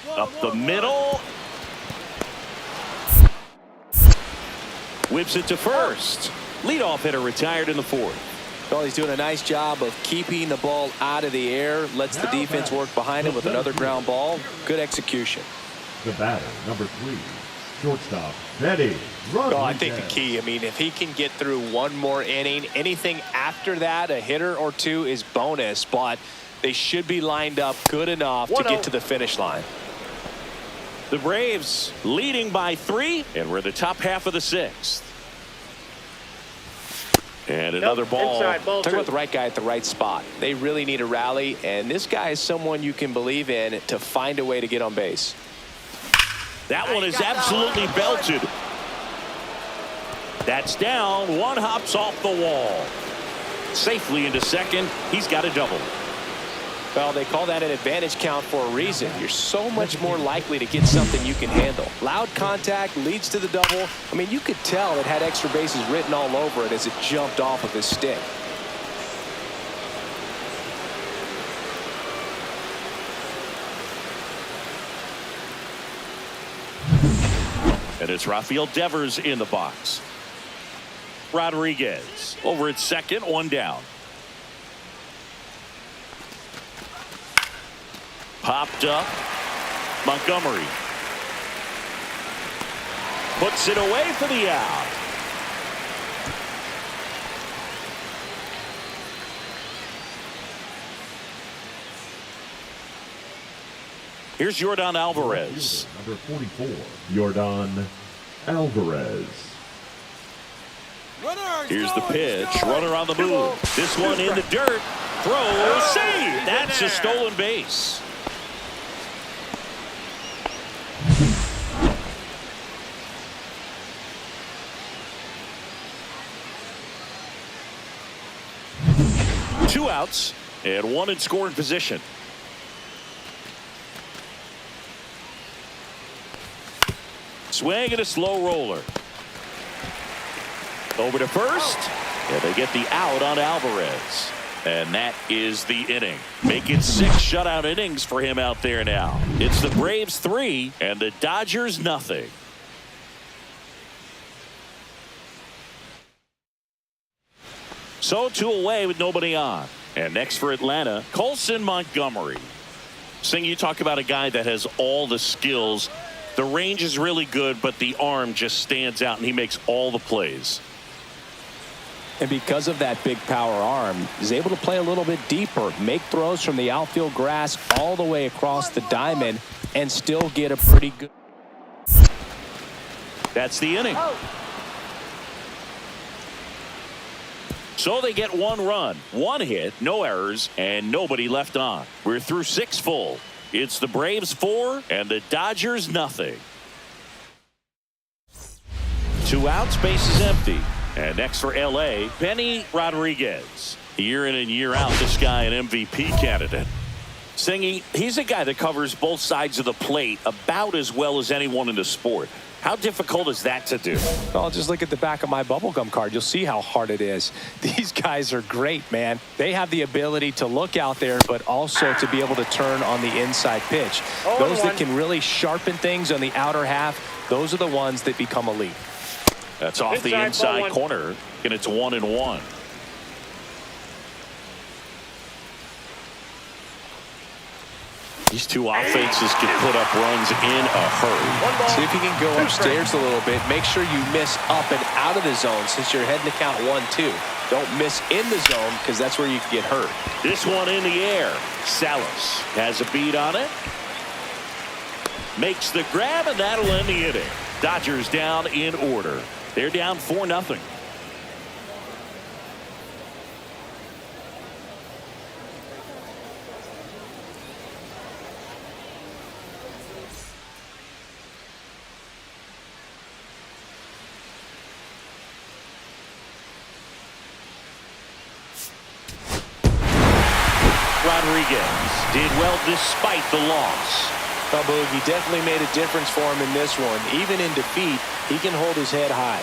Up the middle. Whips it to first. Leadoff hitter retired in the 4th. Well, he's doing a nice job of keeping the ball out of the air. Lets the defense work behind him with another ground ball. Good execution. The batter, number 3, shortstop, Benny Rodriguez. Well, I think the key, I mean, if he can get through one more inning, anything after that, a hitter or 2 is bonus, but they should be lined up good enough to get to the finish line. The Braves leading by 3, and we're in the top half of the 6th. And another ball. Inside, ball Talk 2. about the right guy at the right spot. They really need a rally, and this guy is someone you can believe in to find a way to get on base. That one is absolutely belted. That's down. One hops off the wall. Safely into second. He's got a double. Well, they call that an advantage count for a reason. You're so much more likely to get something you can handle. Loud contact leads to the double. I mean, you could tell it had extra bases written all over it as it jumped off of his stick. And it's Rafael Devers in the box. Rodriguez over at second, one down. Popped up. Montgomery puts it away for the out. Here's Yordan Alvarez. Number 44, Yordan Alvarez. Here's the pitch. Runner on the move. This one in the dirt. Throw. Save. That's a stolen base. Two outs. And one in scoring position. Swing and a slow roller. Over to first. And they get the out on Alvarez. And that is the inning. Make it 6 shutout innings for him out there now. It's the Braves 3 and the Dodgers nothing. So 2 away with nobody on. And next for Atlanta, Colson Montgomery. Sing, you talk about a guy that has all the skills. The range is really good, but the arm just stands out, and he makes all the plays. And because of that big power arm, he's able to play a little bit deeper, make throws from the outfield grass all the way across the diamond, and still get a pretty good. That's the inning. So they get 1 run, 1 hit, no errors, and nobody left on. We're through 6 full. It's the Braves 4 and the Dodgers nothing. 2 outs, base is empty. And next for L.A., Benny Rodriguez. Year in and year out, this guy an MVP candidate. Singy, he's a guy that covers both sides of the plate about as well as anyone in the sport. How difficult is that to do? Well, just look at the back of my bubblegum card. You'll see how hard it is. These guys are great, man. They have the ability to look out there, but also to be able to turn on the inside pitch. Those that can really sharpen things on the outer half, those are the ones that become elite. That's off the inside corner, and it's 1-1. These two offenses can put up runs in a hurry. See if you can go upstairs a little bit. Make sure you miss up and out of the zone since you're heading to count 1-2. Don't miss in the zone because that's where you can get hurt. This one in the air. Salas has a beat on it. Makes the grab, and that'll end the inning. Dodgers down in order. They're down 4-0. Rodriguez did well despite the loss. Oh, Boogie definitely made a difference for him in this one. Even in defeat, he can hold his head high.